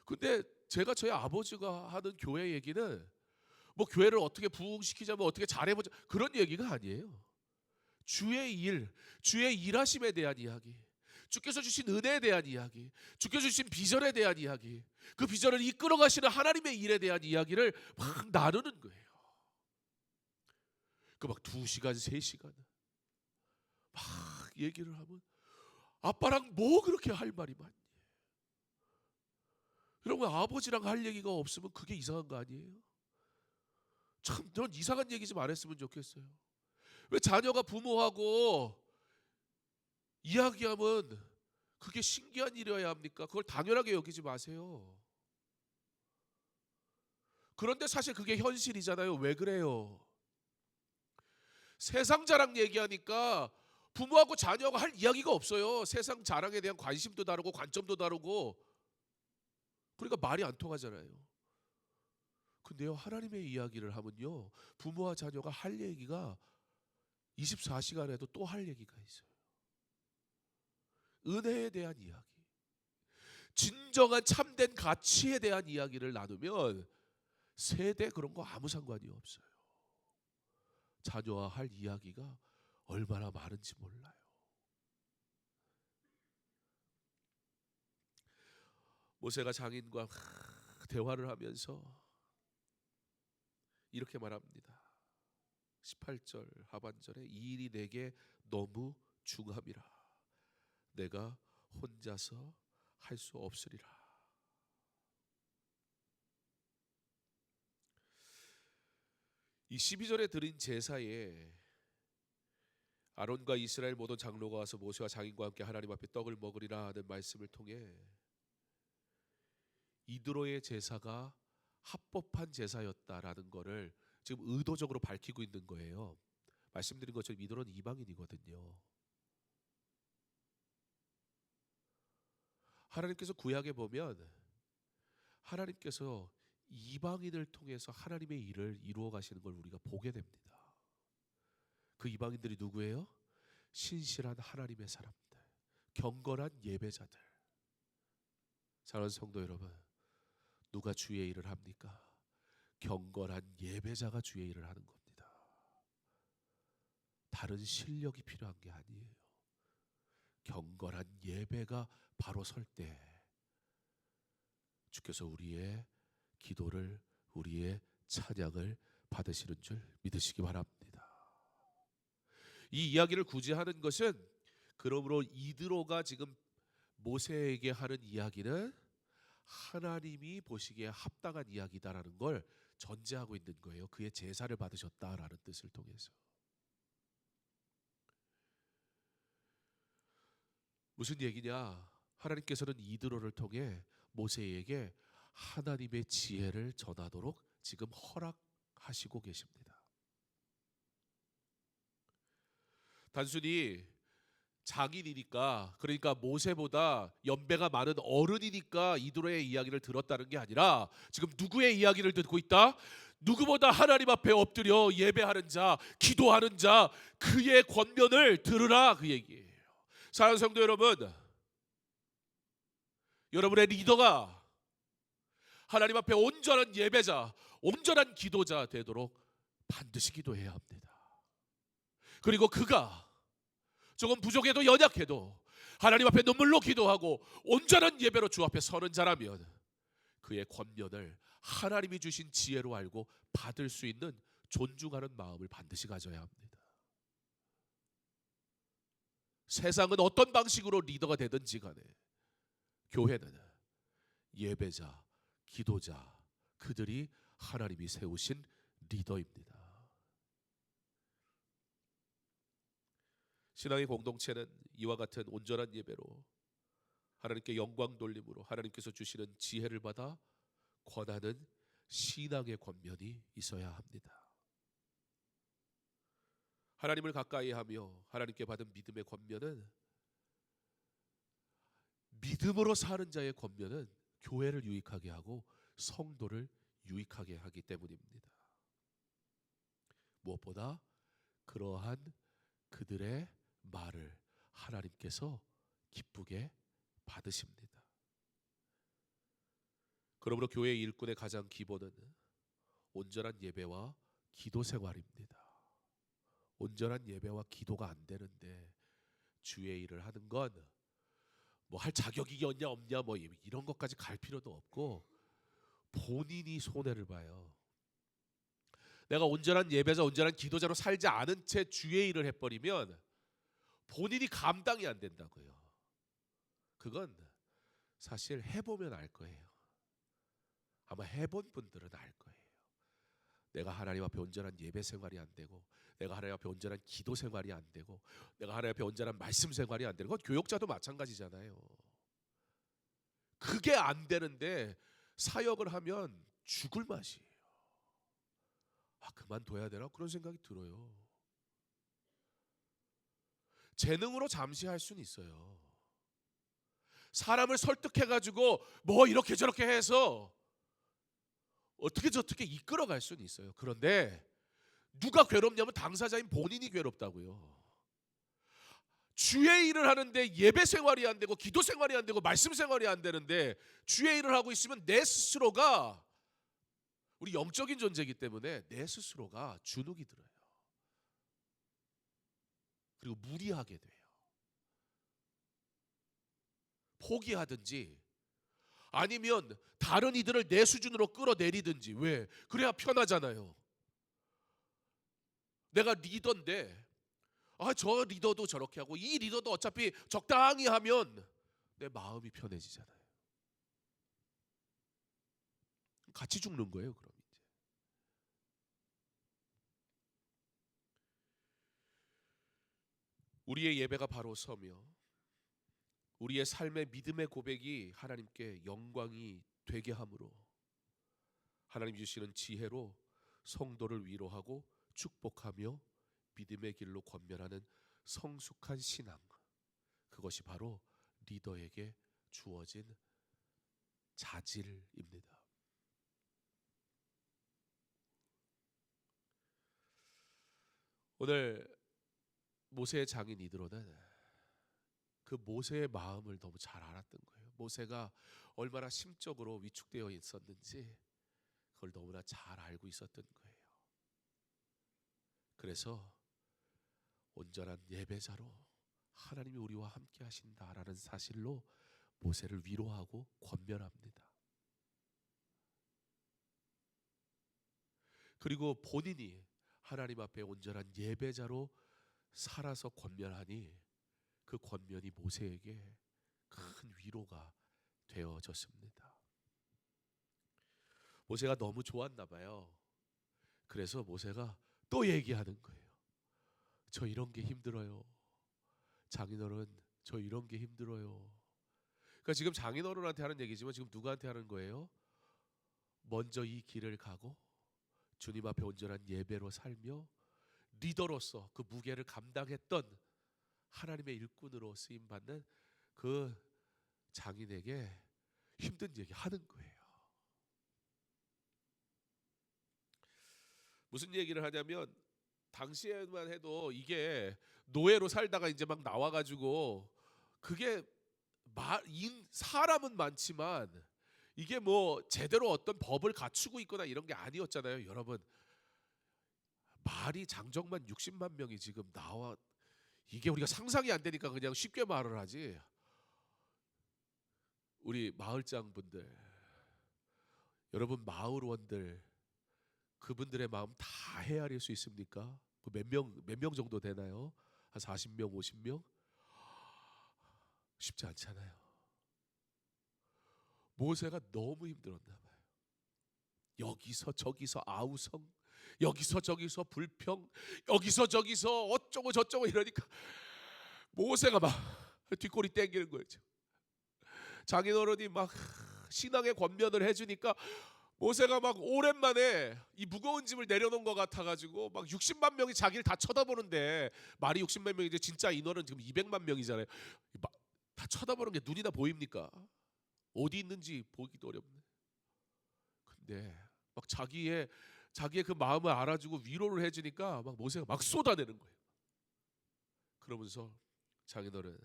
근데 제가 저희 아버지가 하는 교회 얘기는 뭐 교회를 어떻게 부흥시키자면 어떻게 잘해보자 그런 얘기가 아니에요. 주의 일, 주의 일하심에 대한 이야기, 주께서 주신 은혜에 대한 이야기, 주께서 주신 비전에 대한 이야기, 그 비전을 이끌어 가시는 하나님의 일에 대한 이야기를 막 나누는 거예요. 그 막 2시간, 3시간 막 얘기를 하면 아빠랑 뭐 그렇게 할 말이 많니? 여러분, 아버지랑 할 얘기가 없으면 그게 이상한 거 아니에요? 참, 넌 이상한 얘기 좀 안 했으면 좋겠어요. 왜 자녀가 부모하고 이야기하면 그게 신기한 일이어야 합니까? 그걸 당연하게 여기지 마세요. 그런데 사실 그게 현실이잖아요. 왜 그래요? 세상 자랑 얘기하니까 부모하고 자녀가 할 이야기가 없어요. 세상 자랑에 대한 관심도 다르고 관점도 다르고, 그러니까 말이 안 통하잖아요. 근데요, 하나님의 이야기를 하면요, 부모와 자녀가 할 얘기가 24시간에도 또 할 얘기가 있어요. 은혜에 대한 이야기, 진정한 참된 가치에 대한 이야기를 나누면 세대 그런 거 아무 상관이 없어요. 자녀와 할 이야기가 얼마나 많은지 몰라요. 모세가 장인과 대화를 하면서 이렇게 말합니다. 18절 하반절에 이 일이 내게 너무 중함이라 내가 혼자서 할 수 없으리라. 이 12절에 드린 제사에 아론과 이스라엘 모든 장로가 와서 모세와 장인과 함께 하나님 앞에 떡을 먹으리라 하는 말씀을 통해 이드로의 제사가 합법한 제사였다라는 것을 지금 의도적으로 밝히고 있는 거예요. 말씀드린 것처럼 이드로는 이방인이거든요. 하나님께서 구약에 보면 하나님께서 이방인을 통해서 하나님의 일을 이루어 가시는 걸 우리가 보게 됩니다. 그 이방인들이 누구예요? 신실한 하나님의 사람들, 경건한 예배자들. 사랑하는 성도 여러분, 누가 주의 일을 합니까? 경건한 예배자가 주의 일을 하는 겁니다. 다른 실력이 필요한 게 아니에요. 경건한 예배가 바로 설 때 주께서 우리의 기도를, 우리의 찬양을 받으시는 줄 믿으시기 바랍니다. 이 이야기를 굳이 하는 것은 그러므로 이드로가 지금 모세에게 하는 이야기는 하나님이 보시기에 합당한 이야기다라는 걸 전제하고 있는 거예요. 그의 제사를 받으셨다라는 뜻을 통해서. 무슨 얘기냐? 하나님께서는 이드로를 통해 모세에게 하나님의 지혜를 전하도록 지금 허락하시고 계십니다. 단순히 장인이니까, 그러니까 모세보다 연배가 많은 어른이니까 이드로의 이야기를 들었다는 게 아니라 지금 누구의 이야기를 듣고 있다? 누구보다 하나님 앞에 엎드려 예배하는 자, 기도하는 자, 그의 권면을 들으라, 그 얘기예요. 사랑하는 성도 여러분, 여러분의 리더가 하나님 앞에 온전한 예배자, 온전한 기도자 되도록 반드시 기도해야 합니다. 그리고 그가 조금 부족해도 연약해도 하나님 앞에 눈물로 기도하고 온전한 예배로 주 앞에 서는 자라면 그의 권면을 하나님이 주신 지혜로 알고 받을 수 있는 존중하는 마음을 반드시 가져야 합니다. 세상은 어떤 방식으로 리더가 되든지 간에 교회는 예배자, 기도자, 그들이 하나님이 세우신 리더입니다. 신앙의 공동체는 이와 같은 온전한 예배로 하나님께 영광 돌림으로 하나님께서 주시는 지혜를 받아 권하는 신앙의 권면이 있어야 합니다. 하나님을 가까이 하며 하나님께 받은 믿음의 권면은, 믿음으로 사는 자의 권면은 교회를 유익하게 하고 성도를 유익하게 하기 때문입니다. 무엇보다 그러한 그들의 말을 하나님께서 기쁘게 받으십니다. 그러므로 교회의 일꾼의 가장 기본은 온전한 예배와 기도 생활입니다. 온전한 예배와 기도가 안 되는데 주의 일을 하는 건 뭐 할 자격이 있냐 없냐 뭐 이런 것까지 갈 필요도 없고 본인이 손해를 봐요. 내가 온전한 예배자, 온전한 기도자로 살지 않은 채 주의 일을 해버리면 본인이 감당이 안 된다고요. 그건 사실 해보면 알 거예요. 아마 해본 분들은 알 거예요. 내가 하나님 앞에 온전한 예배 생활이 안 되고, 내가 하나님 앞에 온전한 기도 생활이 안 되고, 내가 하나님 앞에 온전한 말씀 생활이 안 되는 건 교역자도 마찬가지잖아요. 그게 안 되는데 사역을 하면 죽을 맛이에요. 그만둬야 되나? 그런 생각이 들어요. 재능으로 잠시 할 수는 있어요. 사람을 설득해가지고 뭐 이렇게 저렇게 해서 어떻게 저떻게 이끌어갈 수는 있어요. 그런데 누가 괴롭냐면 당사자인 본인이 괴롭다고요. 주의 일을 하는데 예배 생활이 안 되고 기도 생활이 안 되고 말씀 생활이 안 되는데 주의 일을 하고 있으면 내 스스로가, 우리 영적인 존재이기 때문에 내 스스로가 주눅이 들어요. 그리고 무리하게 돼요. 포기하든지 아니면 다른 이들을 내 수준으로 끌어내리든지. 왜? 그래야 편하잖아요. 내가 리더인데 저 리더도 저렇게 하고 이 리더도 어차피 적당히 하면 내 마음이 편해지잖아요. 같이 죽는 거예요, 그럼 이제. 우리의 예배가 바로 서며 우리의 삶의 믿음의 고백이 하나님께 영광이 되게 함으로 하나님 주시는 지혜로 성도를 위로하고 축복하며 믿음의 길로 권면하는 성숙한 신앙, 그것이 바로 리더에게 주어진 자질입니다. 오늘 모세의 장인 이드로는 그 모세의 마음을 너무 잘 알았던 거예요. 모세가 얼마나 심적으로 위축되어 있었는지 그걸 너무나 잘 알고 있었던 거예요. 그래서 온전한 예배자로 하나님이 우리와 함께 하신다라는 사실로 모세를 위로하고 권면합니다. 그리고 본인이 하나님 앞에 온전한 예배자로 살아서 권면하니 그 권면이 모세에게 큰 위로가 되어졌습니다. 모세가 너무 좋았나 봐요. 그래서 모세가 또 얘기하는 거예요. 저 이런 게 힘들어요. 장인어른, 저 이런 게 힘들어요. 그러니까 지금 장인어른한테 하는 얘기지만 지금 누구한테 하는 거예요? 먼저 이 길을 가고 주님 앞에 온전한 예배로 살며 리더로서 그 무게를 감당했던 하나님의 일꾼으로 쓰임받는 그 장인에게 힘든 얘기 하는 거예요. 무슨 얘기를 하냐면 당시에만 해도 이게 노예로 살다가 이제 막 나와가지고 그게 사람은 많지만 이게 뭐 제대로 어떤 법을 갖추고 있거나 이런 게 아니었잖아요. 여러분, 말이 장정만 60만 명이 지금 나와, 이게 우리가 상상이 안 되니까 그냥 쉽게 말을 하지. 우리 마을장 분들, 여러분 마을원들, 그분들의 마음 다 헤아릴 수 있습니까? 몇 명 정도 되나요? 한 40명, 50명? 쉽지 않잖아요. 모세가 너무 힘들었나 봐요. 여기서 저기서 아우성, 여기서 저기서 불평, 여기서 저기서 어쩌고 저쩌고 이러니까 모세가 막 뒷골이 땡기는 거예요. 장인어른이 막 신앙의 권면을 해주니까 모세가 막 오랜만에 이 무거운 짐을 내려놓은 것 같아가지고 막 60만 명이 자기를 다 쳐다보는데, 말이 60만 명이지 진짜 인원은 지금 200만 명이잖아요. 다 쳐다보는 게 눈이나 보입니까? 어디 있는지 보기도 어렵네. 근데 막 자기의 그 마음을 알아주고 위로를 해주니까 막 모세가 막 쏟아내는 거예요. 그러면서 장인어른,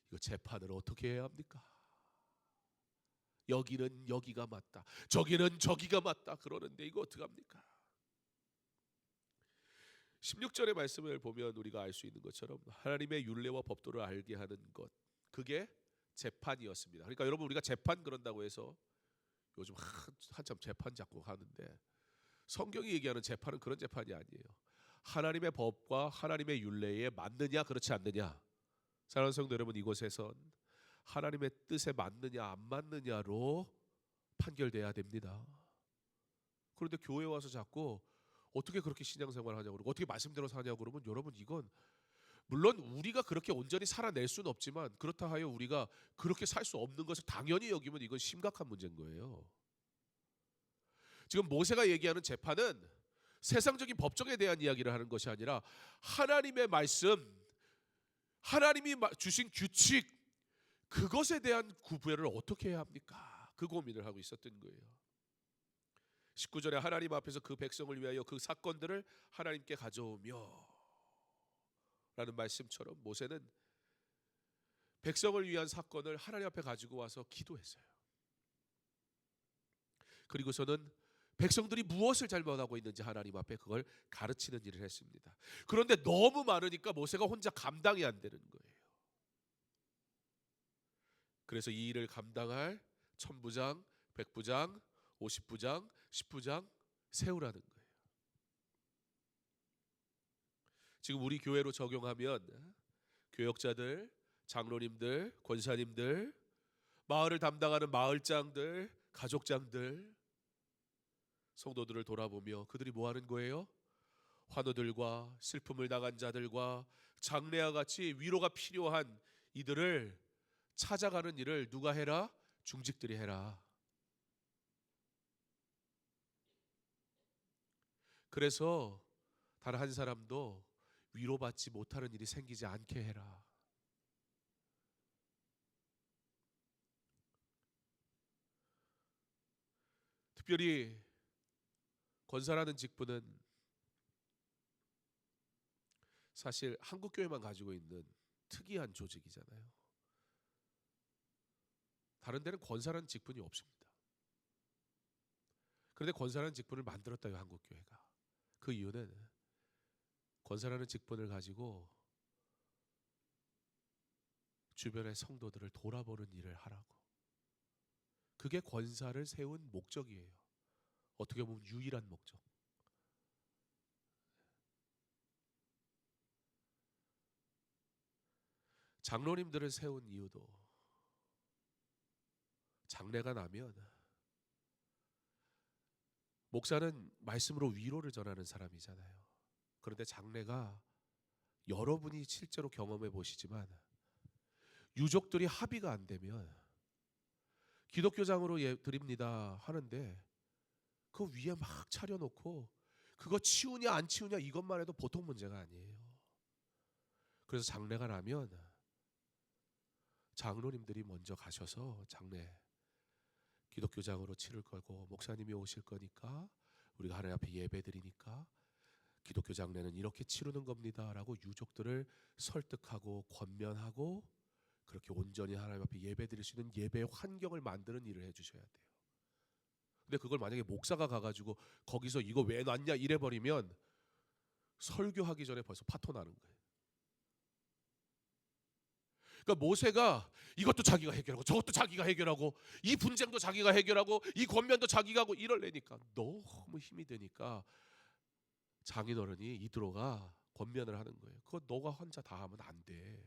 이거 재판을 어떻게 해야 합니까? 여기는 여기가 맞다, 저기는 저기가 맞다 그러는데 이거 어떡합니까? 16절의 말씀을 보면 우리가 알 수 있는 것처럼 하나님의 율례와 법도를 알게 하는 것, 그게 재판이었습니다. 그러니까 여러분, 우리가 재판 그런다고 해서 요즘 한참 재판 자꾸 하는데 성경이 얘기하는 재판은 그런 재판이 아니에요. 하나님의 법과 하나님의 율례에 맞느냐 그렇지 않느냐, 사랑하는 성도 여러분, 이곳에선 하나님의 뜻에 맞느냐 안 맞느냐로 판결돼야 됩니다. 그런데 교회 와서 자꾸 어떻게 그렇게 신앙생활을 하냐고 그러고 어떻게 말씀대로 사냐고 그러면, 여러분, 이건 물론 우리가 그렇게 온전히 살아낼 수는 없지만 그렇다 하여 우리가 그렇게 살 수 없는 것을 당연히 여기면 이건 심각한 문제인 거예요. 지금 모세가 얘기하는 재판은 세상적인 법정에 대한 이야기를 하는 것이 아니라 하나님의 말씀, 하나님이 주신 규칙, 그것에 대한 구별을 어떻게 해야 합니까? 그 고민을 하고 있었던 거예요. 19절에 하나님 앞에서 그 백성을 위하여 그 사건들을 하나님께 가져오며 라는 말씀처럼 모세는 백성을 위한 사건을 하나님 앞에 가지고 와서 기도했어요. 그리고서는 백성들이 무엇을 잘못하고 있는지 하나님 앞에 그걸 가르치는 일을 했습니다. 그런데 너무 많으니까 모세가 혼자 감당이 안 되는 거예요. 그래서 이 일을 감당할 천부장, 백부장, 50부장, 10부장 세우라는 거예요. 지금 우리 교회로 적용하면 교역자들, 장로님들, 권사님들, 마을을 담당하는 마을장들, 가족장들, 성도들을 돌아보며 그들이 뭐 하는 거예요? 환우들과 슬픔을 당한 자들과 장래와 같이 위로가 필요한 이들을 찾아가는 일을 누가 해라? 중직들이 해라. 그래서 단 한 사람도 위로받지 못하는 일이 생기지 않게 해라. 특별히 권사라는 직분은 사실 한국 교회만 가지고 있는 특이한 조직이잖아요. 다른 데는 권사라는 직분이 없습니다. 그런데 권사라는 직분을 만들었다요, 한국 교회가. 그 이유는 권사라는 직분을 가지고 주변의 성도들을 돌아보는 일을 하라고. 그게 권사를 세운 목적이에요. 어떻게 보면 유일한 목적. 장로님들을 세운 이유도 장례가 나면 목사는 말씀으로 위로를 전하는 사람이잖아요. 그런데 장례가 여러분이 실제로 경험해 보시지만 유족들이 합의가 안 되면 기독교장으로 드립니다 하는데 그 위에 막 차려놓고 그거 치우냐 안 치우냐 이것만 해도 보통 문제가 아니에요. 그래서 장례가 나면 장로님들이 먼저 가셔서 장례 기독교장으로 치를 거고 목사님이 오실 거니까 우리가 하나님 앞에 예배 드리니까 기독교 장례는 이렇게 치르는 겁니다 라고 유족들을 설득하고 권면하고 그렇게 온전히 하나님 앞에 예배 드릴 수 있는 예배의 환경을 만드는 일을 해주셔야 돼요. 근데 그걸 만약에 목사가 가가지고 거기서 이거 왜 놨냐 이래버리면 설교하기 전에 벌써 파토 나는 거예요. 그러니까 모세가 이것도 자기가 해결하고 저것도 자기가 해결하고 이 분쟁도 자기가 해결하고 이 권면도 자기가 하고 이러려니까 너무 힘이 드니까 장인어른이 이드로가 권면을 하는 거예요. 그거 너가 혼자 다 하면 안 돼.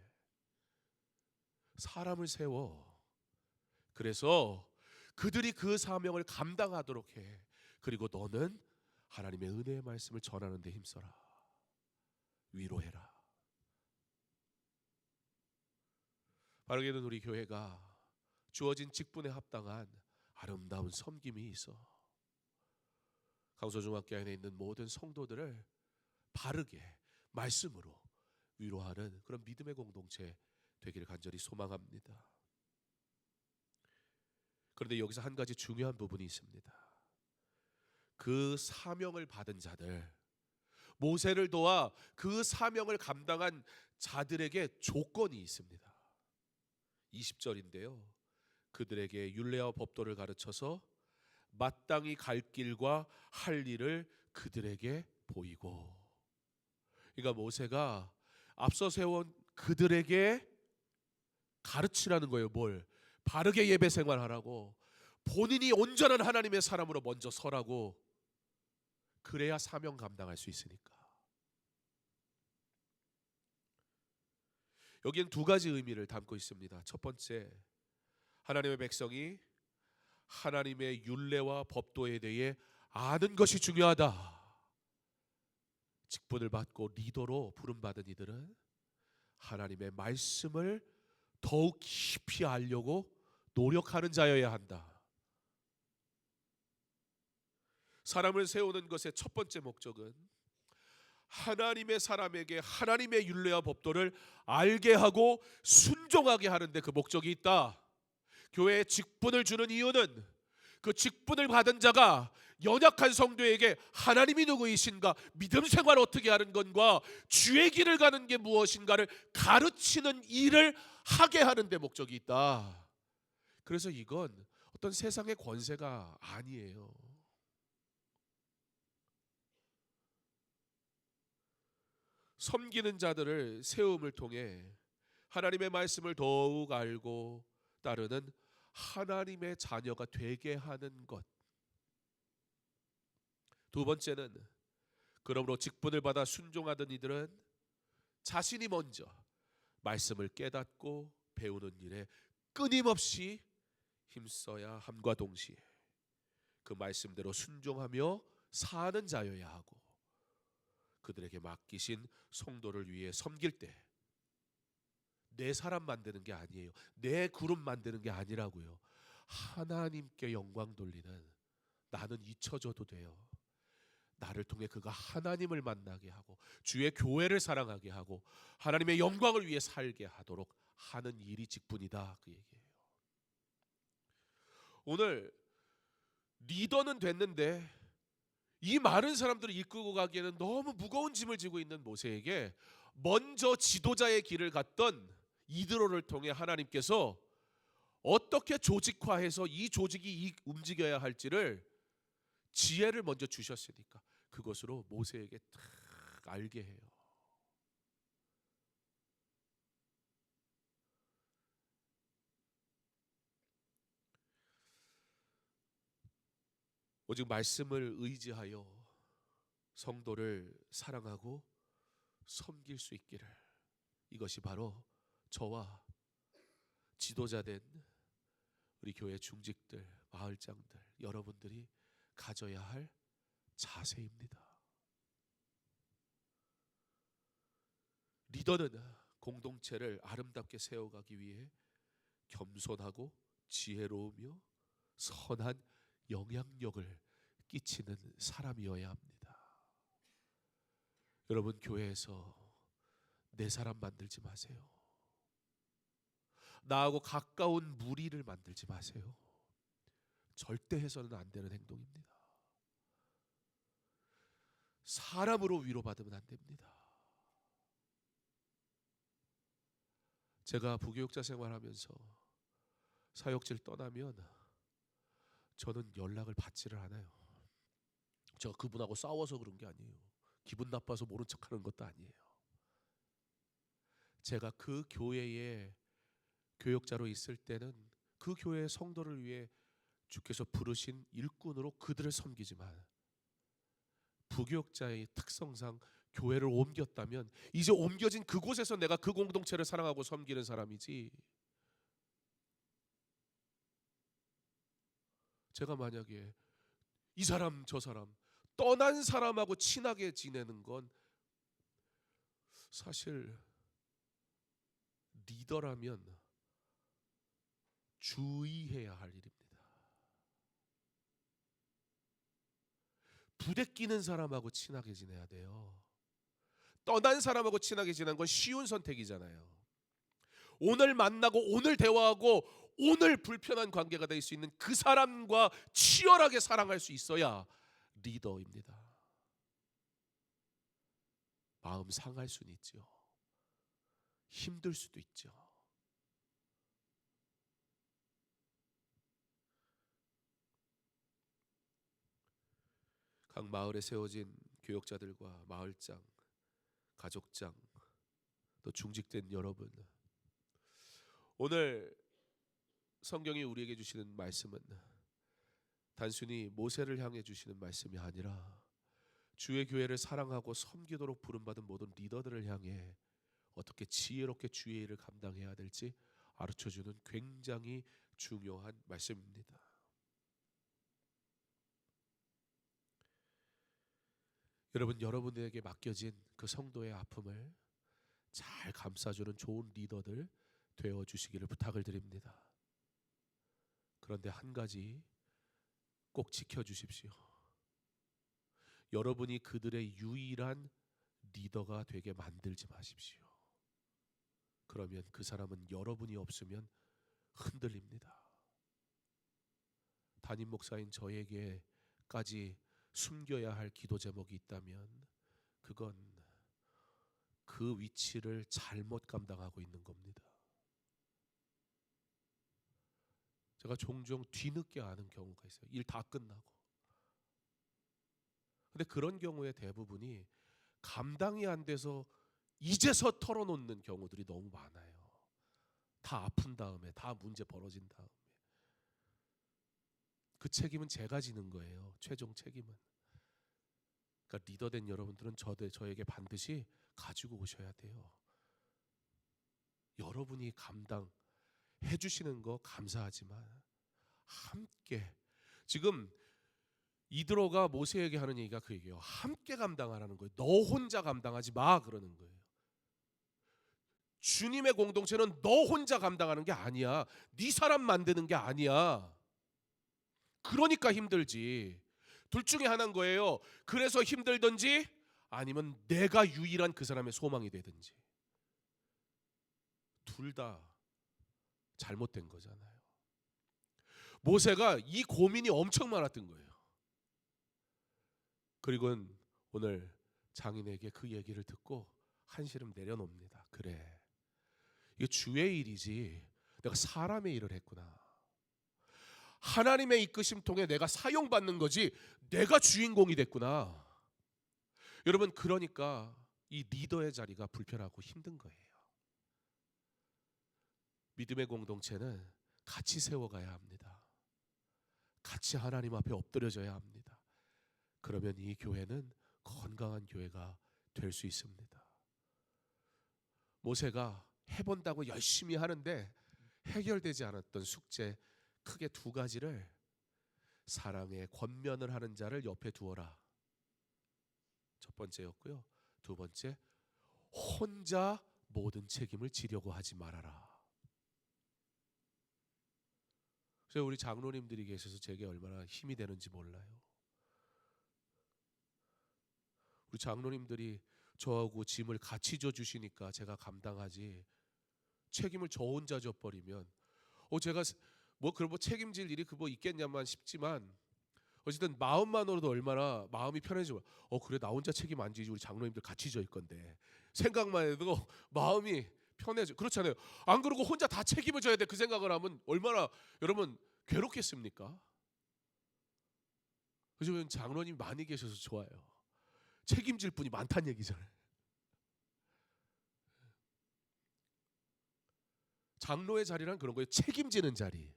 사람을 세워. 그래서 그들이 그 사명을 감당하도록 해. 그리고 너는 하나님의 은혜의 말씀을 전하는 데 힘써라. 위로해라. 바르게는 우리 교회가 주어진 직분에 합당한 아름다운 섬김이 있어. 강서중학교 안에 있는 모든 성도들을 바르게 말씀으로 위로하는 그런 믿음의 공동체 되기를 간절히 소망합니다. 그런데 여기서 한 가지 중요한 부분이 있습니다. 그 사명을 받은 자들, 모세를 도와 그 사명을 감당한 자들에게 조건이 있습니다. 20절인데요. 그들에게 율례와 법도를 가르쳐서 마땅히 갈 길과 할 일을 그들에게 보이고. 그러니까 모세가 앞서 세운 그들에게 가르치라는 거예요. 뭘? 바르게 예배 생활하라고. 본인이 온전한 하나님의 사람으로 먼저 서라고. 그래야 사명 감당할 수 있으니까. 여기엔 두 가지 의미를 담고 있습니다. 첫 번째, 하나님의 백성이 하나님의 율례와 법도에 대해 아는 것이 중요하다. 직분을 받고 리더로 부름받은 이들은 하나님의 말씀을 더욱 깊이 알려고 노력하는 자여야 한다. 사람을 세우는 것의 첫 번째 목적은 하나님의 사람에게 하나님의 율례와 법도를 알게 하고 순종하게 하는데 그 목적이 있다. 교회에 직분을 주는 이유는 그 직분을 받은 자가 연약한 성도에게 하나님이 누구이신가, 믿음 생활 어떻게 하는 건가, 주의 길을 가는 게 무엇인가를 가르치는 일을 하게 하는 데 목적이 있다. 그래서 이건 어떤 세상의 권세가 아니에요. 섬기는 자들을 세움을 통해 하나님의 말씀을 더욱 알고 따르는 하나님의 자녀가 되게 하는 것. 두 번째는, 그러므로 직분을 받아 순종하던 이들은 자신이 먼저 말씀을 깨닫고 배우는 일에 끊임없이 힘써야 함과 동시에 그 말씀대로 순종하며 사는 자여야 하고, 그들에게 맡기신 성도를 위해 섬길 때 내 사람 만드는 게 아니에요. 내 그룹 만드는 게 아니라고요. 하나님께 영광 돌리는, 나는 잊혀져도 돼요. 나를 통해 그가 하나님을 만나게 하고 주의 교회를 사랑하게 하고 하나님의 영광을 위해 살게 하도록 하는 일이 직분이다, 그 얘기예요. 오늘 리더는 됐는데 이 많은 사람들을 이끌고 가기에는 너무 무거운 짐을 지고 있는 모세에게 먼저 지도자의 길을 갔던 이드로를 통해 하나님께서 어떻게 조직화해서 이 조직이 움직여야 할지를 지혜를 먼저 주셨으니까 그것으로 모세에게 딱 알게 해요. 오직 말씀을 의지하여 성도를 사랑하고 섬길 수 있기를, 이것이 바로 저와 지도자된 우리 교회 중직들, 마을장들, 여러분들이 가져야 할 자세입니다. 리더는 공동체를 아름답게 세워가기 위해 겸손하고 지혜로우며 선한 영향력을 끼치는 사람이어야 합니다. 여러분, 교회에서 내 사람 만들지 마세요. 나하고 가까운 무리를 만들지 마세요. 절대 해서는 안 되는 행동입니다. 사람으로 위로받으면 안 됩니다. 제가 부교육자 생활하면서 사역지를 떠나면 저는 연락을 받지를 않아요. 제가 그분하고 싸워서 그런 게 아니에요. 기분 나빠서 모른 척하는 것도 아니에요. 제가 그 교회에 교역자로 있을 때는 그 교회의 성도를 위해 주께서 부르신 일꾼으로 그들을 섬기지만, 부교역자의 특성상 교회를 옮겼다면 이제 옮겨진 그곳에서 내가 그 공동체를 사랑하고 섬기는 사람이지, 제가 만약에 이 사람 저 사람 떠난 사람하고 친하게 지내는 건 사실 리더라면 주의해야 할 일입니다. 부대끼는 사람하고 친하게 지내야 돼요. 떠난 사람하고 친하게 지내는 건 쉬운 선택이잖아요. 오늘 만나고 오늘 대화하고 오늘 불편한 관계가 될 수 있는 그 사람과 치열하게 사랑할 수 있어야 리더입니다. 마음 상할 수는 있죠. 힘들 수도 있죠. 각 마을에 세워진 교역자들과 마을장, 가족장, 또 중직된 여러분, 오늘 성경이 우리에게 주시는 말씀은 단순히 모세를 향해 주시는 말씀이 아니라 주의 교회를 사랑하고 섬기도록 부름받은 모든 리더들을 향해 어떻게 지혜롭게 주의 일을 감당해야 될지 가르쳐주는 굉장히 중요한 말씀입니다. 여러분, 여러분에게 맡겨진 그 성도의 아픔을 잘 감싸주는 좋은 리더들 되어주시기를 부탁을 드립니다. 그런데 한 가지 꼭 지켜주십시오. 여러분이 그들의 유일한 리더가 되게 만들지 마십시오. 그러면 그 사람은 여러분이 없으면 흔들립니다. 담임 목사인 저에게까지 숨겨야 할 기도 제목이 있다면 그건 그 위치를 잘못 감당하고 있는 겁니다. 제가 종종 뒤늦게 아는 경우가 있어요. 일 다 끝나고. 근데 그런 경우에 대부분이 감당이 안 돼서 이제서 털어놓는 경우들이 너무 많아요. 다 아픈 다음에, 다 문제 벌어진 다음에. 그 책임은 제가 지는 거예요. 최종 책임은. 그러니까 리더된 여러분들은 저에게 반드시 가지고 오셔야 돼요. 여러분이 감당해 주시는 거 감사하지만 함께, 지금 이드로가 모세에게 하는 얘기가 그 얘기예요. 함께 감당하라는 거예요. 너 혼자 감당하지 마 그러는 거예요. 주님의 공동체는 너 혼자 감당하는 게 아니야. 네 사람 만드는 게 아니야. 그러니까 힘들지. 둘 중에 하나인 거예요. 그래서 힘들든지 아니면 내가 유일한 그 사람의 소망이 되든지. 둘 다 잘못된 거잖아요. 모세가 이 고민이 엄청 많았던 거예요. 그리고 오늘 장인에게 그 얘기를 듣고 한시름 내려놉니다. 그래, 이게 주의 일이지 내가 사람의 일을 했구나. 하나님의 이끄심 통해 내가 사용받는 거지 내가 주인공이 됐구나. 여러분, 그러니까 이 리더의 자리가 불편하고 힘든 거예요. 믿음의 공동체는 같이 세워가야 합니다. 같이 하나님 앞에 엎드려져야 합니다. 그러면 이 교회는 건강한 교회가 될 수 있습니다. 모세가 해본다고 열심히 하는데 해결되지 않았던 숙제 크게 두 가지를, 사랑에 권면을 하는 자를 옆에 두어라, 첫 번째였고요. 두 번째, 혼자 모든 책임을 지려고 하지 말아라. 그래서 우리 장로님들이 계셔서 제게 얼마나 힘이 되는지 몰라요. 우리 장로님들이 저하고 짐을 같이 져주시니까 제가 감당하지, 책임을 저 혼자 져버리면 제가 그런 책임질 일이 있겠냐만 싶지만 어쨌든 마음만으로도 얼마나 마음이 편해지고, 그래 나 혼자 책임 안 지지 우리 장로님들 같이 질 건데, 생각만 해도 마음이 편해져. 그렇잖아요. 안 그러고 혼자 다 책임을 져야 돼. 그 생각을 하면 얼마나 여러분 괴롭겠습니까? 그래서 장로님 많이 계셔서 좋아요. 책임질 분이 많다는 얘기잖아요. 장로의 자리란 그런 거예요. 책임지는 자리.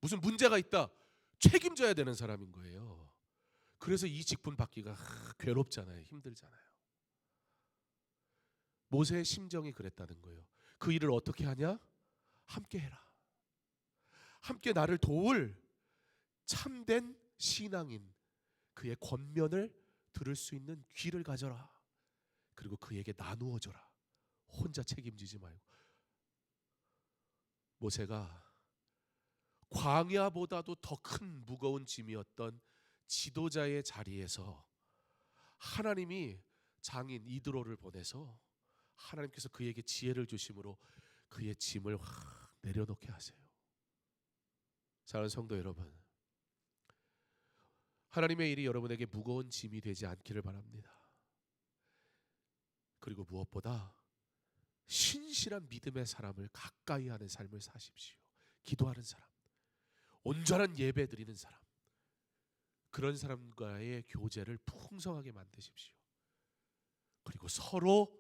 무슨 문제가 있다, 책임져야 되는 사람인 거예요. 그래서 이 직분 받기가 괴롭잖아요. 힘들잖아요. 모세의 심정이 그랬다는 거예요. 그 일을 어떻게 하냐? 함께 해라. 함께 나를 도울 참된 신앙인, 그의 권면을 들을 수 있는 귀를 가져라. 그리고 그에게 나누어 줘라. 혼자 책임지지 말고. 모세가 광야보다도 더 큰 무거운 짐이었던 지도자의 자리에서 하나님이 장인 이드로를 보내서 하나님께서 그에게 지혜를 주심으로 그의 짐을 확 내려놓게 하세요. 사랑하는 성도 여러분, 하나님의 일이 여러분에게 무거운 짐이 되지 않기를 바랍니다. 그리고 무엇보다 신실한 믿음의 사람을 가까이 하는 삶을 사십시오. 기도하는 사람, 온전한 예배 드리는 사람, 그런 사람과의 교제를 풍성하게 만드십시오. 그리고 서로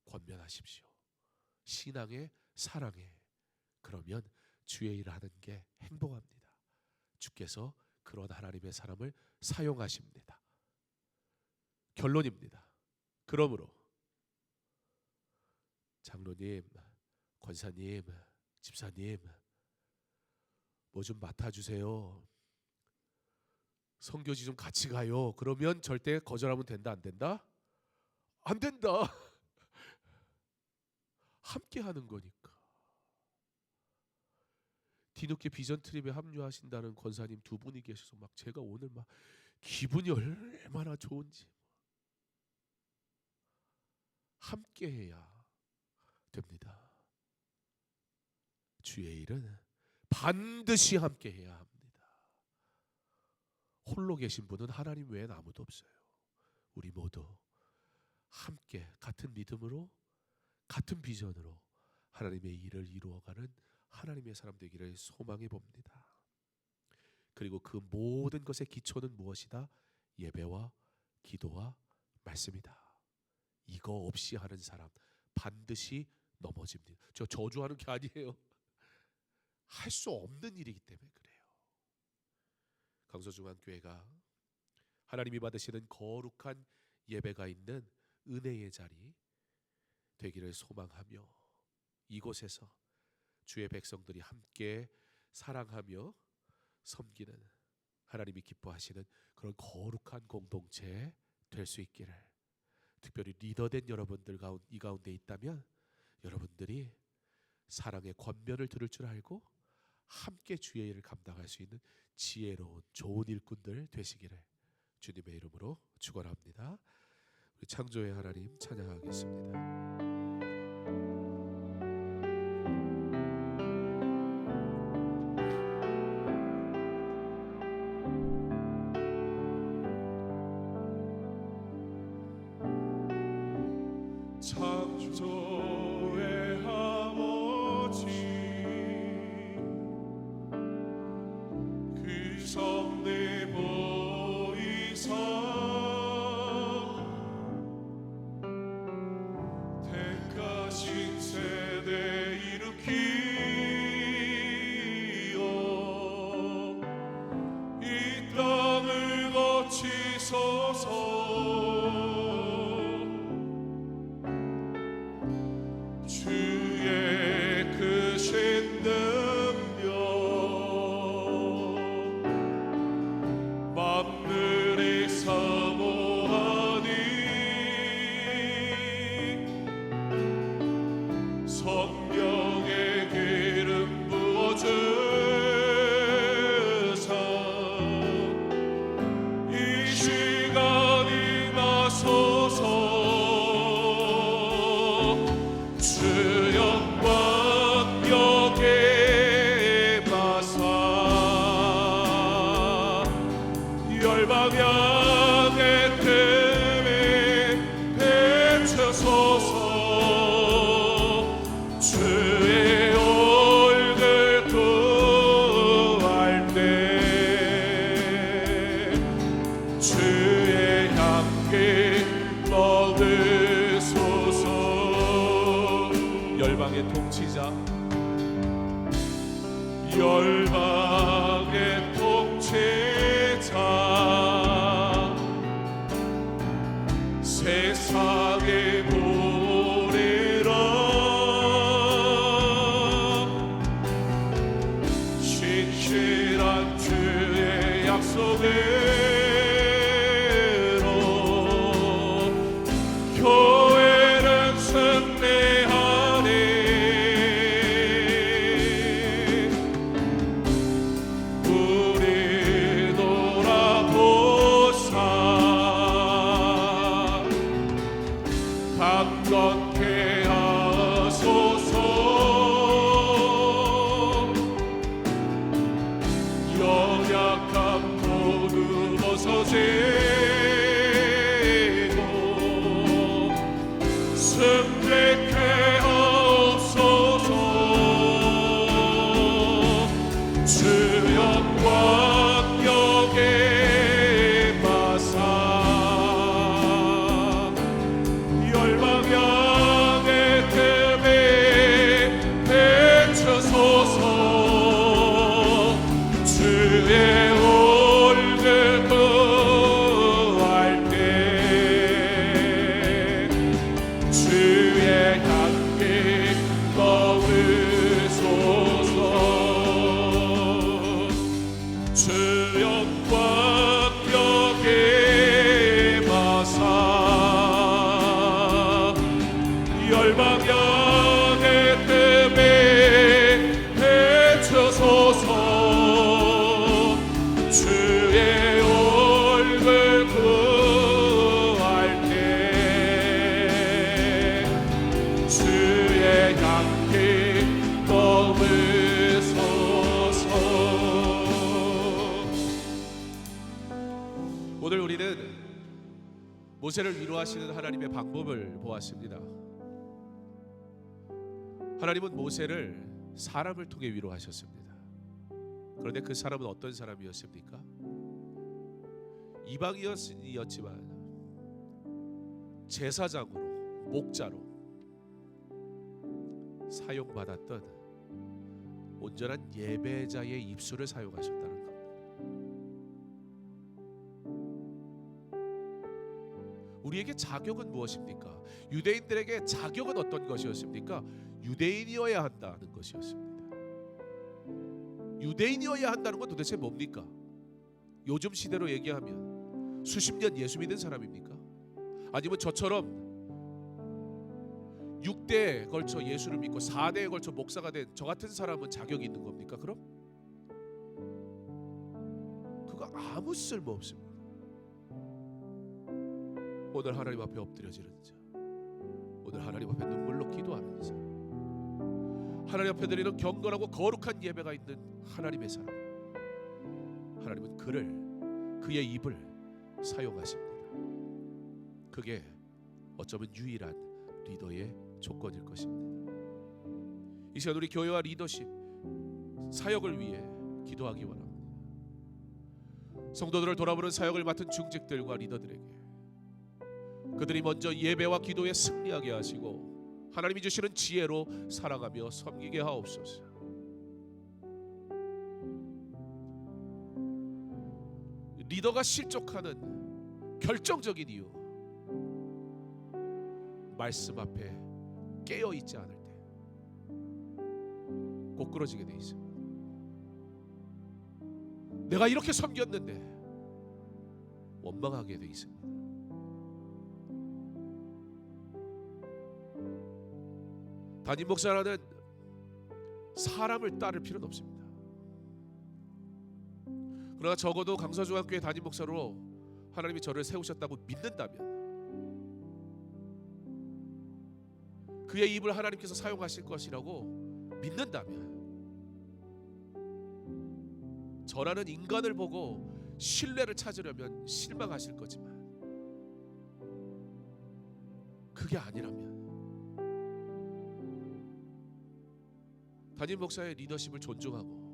권면하십시오. 신앙에, 사랑에. 그러면 주의 일을 하는 게 행복합니다. 주께서 그런 하나님의 사람을 사용하십니다. 결론입니다. 그러므로 장로님, 권사님, 집사님, 뭐 좀 맡아주세요. 선교지 좀 같이 가요. 그러면 절대 거절하면 된다, 안 된다? 안 된다. 함께 하는 거니까. 뒤늦게 비전 트립에 합류하신다는 권사님 두 분이 계셔서 제가 오늘 기분이 얼마나 좋은지. 함께 해야 됩니다. 주의 일은 반드시 함께 해야 합니다. 홀로 계신 분은 하나님 외엔 아무도 없어요. 우리 모두 함께 같은 믿음으로 같은 비전으로 하나님의 일을 이루어가는 하나님의 사람 되기를 소망해 봅니다. 그리고 그 모든 것의 기초는 무엇이다? 예배와 기도와 말씀이다. 이거 없이 하는 사람 반드시 넘어집니다. 저 저주하는 게 아니에요. 할 수 없는 일이기 때문에 그래요. 강서중앙교회가 하나님이 받으시는 거룩한 예배가 있는 은혜의 자리 되기를 소망하며 이곳에서 주의 백성들이 함께 사랑하며 섬기는 하나님이 기뻐하시는 그런 거룩한 공동체 될 수 있기를, 특별히 리더된 여러분들 이 가운데 있다면 여러분들이 사랑의 권면을 들을 줄 알고 함께 주의 일을 감당할 수 있는 지혜로운 좋은 일꾼들 되시기를 주님의 이름으로 축원합니다. 우리 창조의 하나님 찬양하겠습니다. 창조의 아버지 그 섭리 보이사 택하신 세대 일으키어 이 땅을 거치소서. 주의 크신 능력 만물이 사모하니 성령의 기름 부어주사 이 시간 임하소서. 주 영광 여기에 마사 열방 향해 틈에 비추소서. 주의 얼굴 구할 때 주의 향기 먹으소서. 열방의 통치자 열방의 통치자 세상에 보내라. 신실한 주의 약속대로 교회는 승리하니 우리 돌아보사 강건케 하소서. 연약함 모두 벗어지고 승리케 하옵소서. 주 영광 여기에 마사 열방 향해 모세를 위로하시는 하나님의 방법을 보았습니다. 하나님은 모세를 사람을 통해 위로하셨습니다. 그런데 그 사람은 어떤 사람이었습니까? 이방인이었지만 제사장으로, 목자로 사용받았던 온전한 예배자의 입술을 사용하셨다는 겁니다. 우리에게 자격은 무엇입니까? 유대인들에게 자격은 어떤 것이었습니까? 유대인이어야 한다는 것이었습니다. 유대인이어야 한다는 건 도대체 뭡니까? 요즘 시대로 얘기하면 수십 년 예수 믿은 사람입니까? 아니면 저처럼 6대에 걸쳐 예수를 믿고 4대에 걸쳐 목사가 된 저 같은 사람은 자격이 있는 겁니까? 그럼? 그거 아무 쓸모 없습니다. 오늘 하나님 앞에 엎드려지는 자, 오늘 하나님 앞에 눈물로 기도하는 자, 하나님 앞에 드리는 경건하고 거룩한 예배가 있는 하나님의 사람, 하나님은 그의 입을 사용하십니다. 그게 어쩌면 유일한 리더의 조건일 것입니다. 이 시간 우리 교회와 리더십 사역을 위해 기도하기 원합니다. 성도들을 돌아보는 사역을 맡은 중직들과 리더들에게 그들이 먼저 예배와 기도에 승리하게 하시고 하나님이 주시는 지혜로 살아가며 섬기게 하옵소서. 리더가 실족하는 결정적인 이유, 말씀 앞에 깨어 있지 않을 때 꼬꾸러지게 돼 있습니다. 내가 이렇게 섬겼는데 원망하게 돼 있습니다. 담임 목사라는 사람을 따를 필요는 없습니다. 그러나 적어도 강서중앙교회 담임 목사로 하나님이 저를 세우셨다고 믿는다면, 그의 입을 하나님께서 사용하실 것이라고 믿는다면, 저라는 인간을 보고 신뢰를 찾으려면 실망하실 거지만, 그게 아니라면 담임 목사의 리더십을 존중하고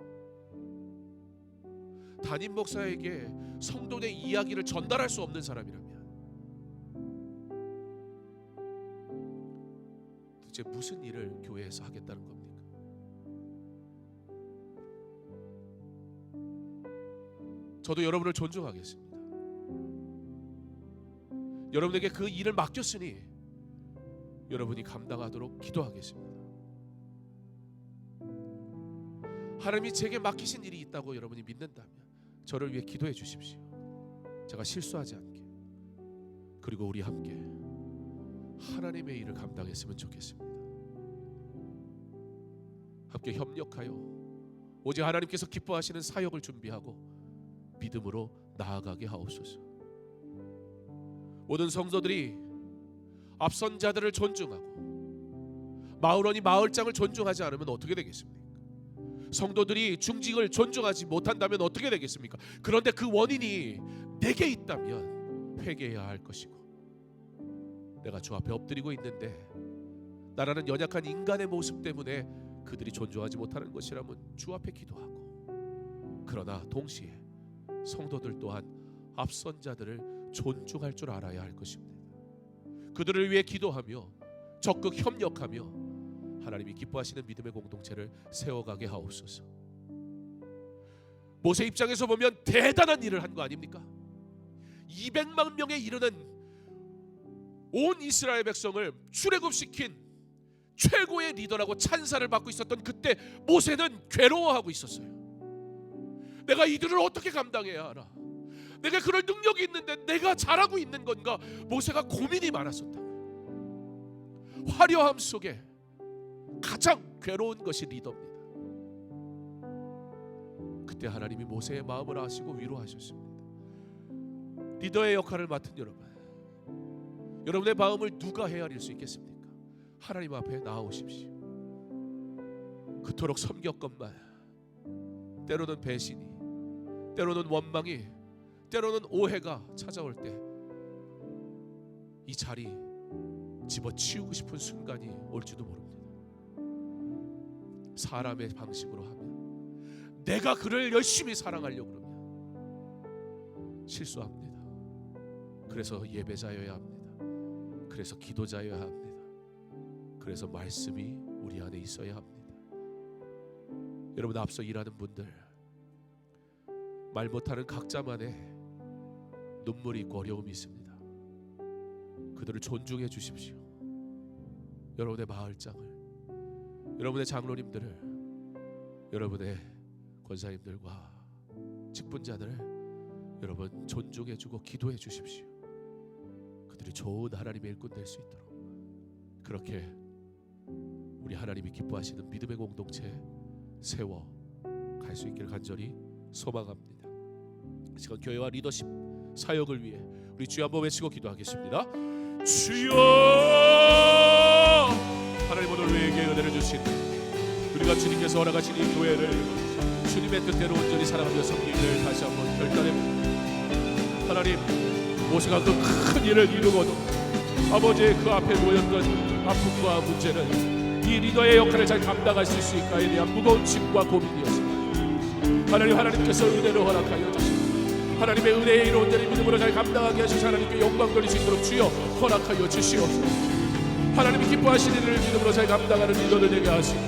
담임 목사에게 성도의 이야기를 전달할 수 없는 사람이라면 도대체 무슨 일을 교회에서 하겠다는 겁니까? 저도 여러분을 존중하겠습니다. 여러분에게 그 일을 맡겼으니 여러분이 감당하도록 기도하겠습니다. 하나님이 제게 맡기신 일이 있다고 여러분이 믿는다면 저를 위해 기도해 주십시오. 제가 실수하지 않게, 그리고 우리 함께 하나님의 일을 감당했으면 좋겠습니다. 함께 협력하여 오직 하나님께서 기뻐하시는 사역을 준비하고 믿음으로 나아가게 하옵소서. 모든 성도들이 앞선 자들을 존중하고 마을원이 마을장을 존중하지 않으면 어떻게 되겠습니까? 성도들이 중직을 존중하지 못한다면 어떻게 되겠습니까? 그런데 그 원인이 내게 있다면 회개해야 할 것이고, 내가 주 앞에 엎드리고 있는데 나라는 연약한 인간의 모습 때문에 그들이 존중하지 못하는 것이라면 주 앞에 기도하고, 그러나 동시에 성도들 또한 앞선 자들을 존중할 줄 알아야 할 것입니다. 그들을 위해 기도하며 적극 협력하며 하나님이 기뻐하시는 믿음의 공동체를 세워가게 하옵소서. 모세 입장에서 보면 대단한 일을 한 거 아닙니까? 200만 명에 이르는 온 이스라엘 백성을 출애굽시킨 최고의 리더라고 찬사를 받고 있었던 그때 모세는 괴로워하고 있었어요. 내가 이들을 어떻게 감당해야 하나? 내가 그럴 능력이 있는데 내가 잘하고 있는 건가? 모세가 고민이 많았었다. 화려함 속에 가장 괴로운 것이 리더입니다. 그때 하나님이 모세의 마음을 아시고 위로하셨습니다. 리더의 역할을 맡은 여러분, 여러분의 마음을 누가 헤아릴 수 있겠습니까? 하나님 앞에 나아오십시오. 그토록 섬겼건만 때로는 배신이, 때로는 원망이, 때로는 오해가 찾아올 때 이 자리 집어치우고 싶은 순간이 올지도 모릅니다. 사람의 방식으로 하면, 내가 그를 열심히 사랑하려고 그러면 실수합니다. 그래서 예배자여야 합니다. 그래서 기도자여야 합니다. 그래서 말씀이 우리 안에 있어야 합니다. 여러분, 앞서 일하는 분들, 말 못하는 각자만의 눈물이 있고 어려움이 있습니다. 그들을 존중해 주십시오. 여러분의 마을장을, 여러분의 장로님들을, 여러분의 권사님들과 직분자들을 여러분 존중해 주고 기도해 주십시오. 그들이 좋은 하나님의 일꾼 될 수 있도록, 그렇게 우리 하나님이 기뻐하시는 믿음의 공동체 세워 갈 수 있기를 간절히 소망합니다. 이 시간 교회와 리더십 사역을 위해 우리 주여 한번 외치고 기도하겠습니다. 주여, 하나님 오늘 우리에게 은혜를 주신 우리가 주님께서 허락하신 이 교회를 주님의 뜻대로 온전히 사랑하며 섬기기를 다시 한번 결단해봅니다. 하나님, 모세가 그 큰 일을 이루고도 아버지의 그 앞에 놓였던 아픔과 문제는 이 리더의 역할을 잘 감당할 수 있을까에 대한 무거운 짐과 고민이었습니다. 하나님께서 은혜를 허락하여 주시고 하나님의 은혜의 일을 온전히 믿음으로 잘 감당하게 하시고 하나님께 영광 돌릴 수 있도록 주여 허락하여 주시옵소서. 하나님이 기뻐하시는 일을 믿음으로 잘 감당하는 리더를 되게 하시고,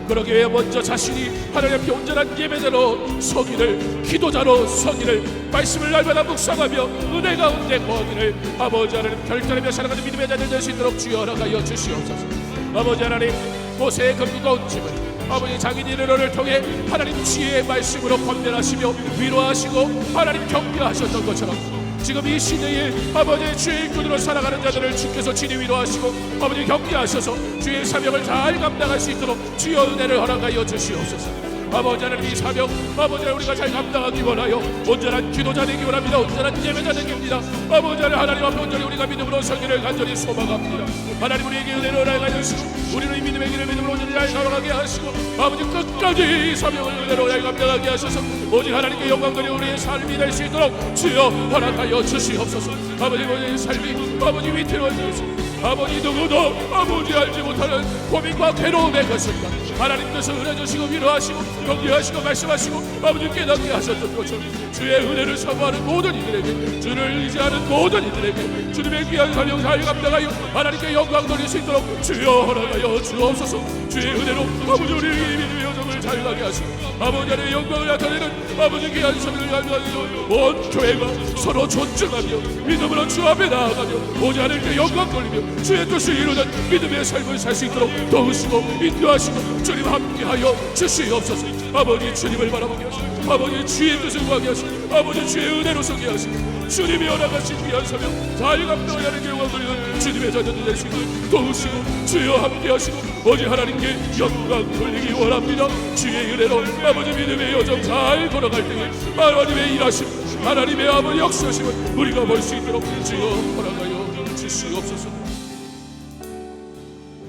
그러기 위해 먼저 자신이 하나님 앞에 온전한 예배자로 서기를, 기도자로 서기를, 말씀을 날마다 묵상하며 은혜 가운데 거하기를 아버지 하나님 결단하며 살아가는 믿음의 자들 될 수 있도록 주여 허락하여 주시옵소서. 아버지 하나님, 모세의 그 무거운 짐을 아버지 장인 이르러를 통해 하나님 지혜의 말씀으로 권면하시며 위로하시고 하나님 격려하셨던 것처럼 지금 이 시대에 아버지의 주의 일꾼으로 살아가는 자들을 주께서 친히 위로하시고 아버지 격려하셔서 주의 사명을 잘 감당할 수 있도록 주여 은혜를 허락하여 주시옵소서. 아버지 하나님, 이 사명 아버지 하나님 우리가 잘 감당하기 원하여 온전한 기도자 되기 원합니다. 온전한 예배자 되기입니다. 아버지 하나님 앞에 온전히 우리가 믿음으로 서기를 간절히 소망합니다. 하나님, 우리에게 은혜를 허락하여 주시고 우리는 이 믿음의 길을 믿음으로 온전히 잘 걸어가게 하시고 아버지 끝까지 이 사명을 은혜로 잘 감당하게 하셔서 오직 하나님께 영광드리 우리의 삶이 될 수 있도록 주여 허락하여 주시옵소서. 아버지, 우리의 삶이 아버지 위태로워지겠습니다. 아버지, 누구도 아버지 알지 못하는 고민과 괴로움의 것입니다. 하나님께서 은혜 주시고 위로하시고 격려하시고 말씀하시고 아버지 깨닫게 하셨던 것처럼 주의 은혜를 사모하는 모든 이들에게, 주를 의지하는 모든 이들에게 주님의 귀한 사명 잘 감당하여 하나님께 영광 돌릴 수 있도록 주여 허락하여 주옵소서. 주의 은혜로 아버지 우리 믿음의 여정을 잘 가게 하시고 아버지 하나님의 영광을 나타내는 아버지 귀한 사명을 감당하여 온 교회가 서로 존중하며 믿음으로 주 앞에 나아가며 오직 하나님께 영광 돌리며 주의 뜻을 이루는 믿음의 삶을 살 수 있도록 도우시고 인도하시고 주님 함께하여 주시옵소서. 아버지, 주님을 바라보게 하시고 아버지 주의 뜻을 구하게 하시고 아버지 주의 은혜로 서게 하시고 주님이 허락하신 귀한 사명 잘 감당하여 하나님께 영광 돌리는 주님의 자녀들 될 수 있도록 도우시고 주여 함께하시고 오직 하나님께 영광 돌리기 원합니다. 주의 은혜로 아버지 믿음의 여정 잘 걸어갈 때에 하나님의 일하심, 하나님의 아버지 역사심을 우리가 볼 수 있도록 주여 허락하여 주시옵소서.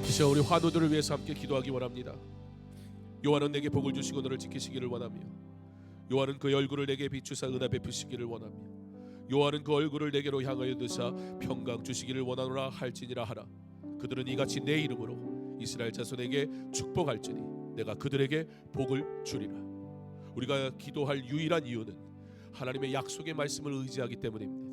이 시간 우리 환우들을 위해서 함께 기도하기 원합니다. 요한은 내게 복을 주시고 너를 지키시기를 원하며, 요한은 그 얼굴을 내게 비추사 은혜 베푸시기를 원하며, 요한은 그 얼굴을 내게로 향하여 드사 평강 주시기를 원하노라 할지니라 하라. 그들은 이같이 내 이름으로 이스라엘 자손에게 축복할지니 내가 그들에게 복을 주리라. 우리가 기도할 유일한 이유는 하나님의 약속의 말씀을 의지하기 때문입니다.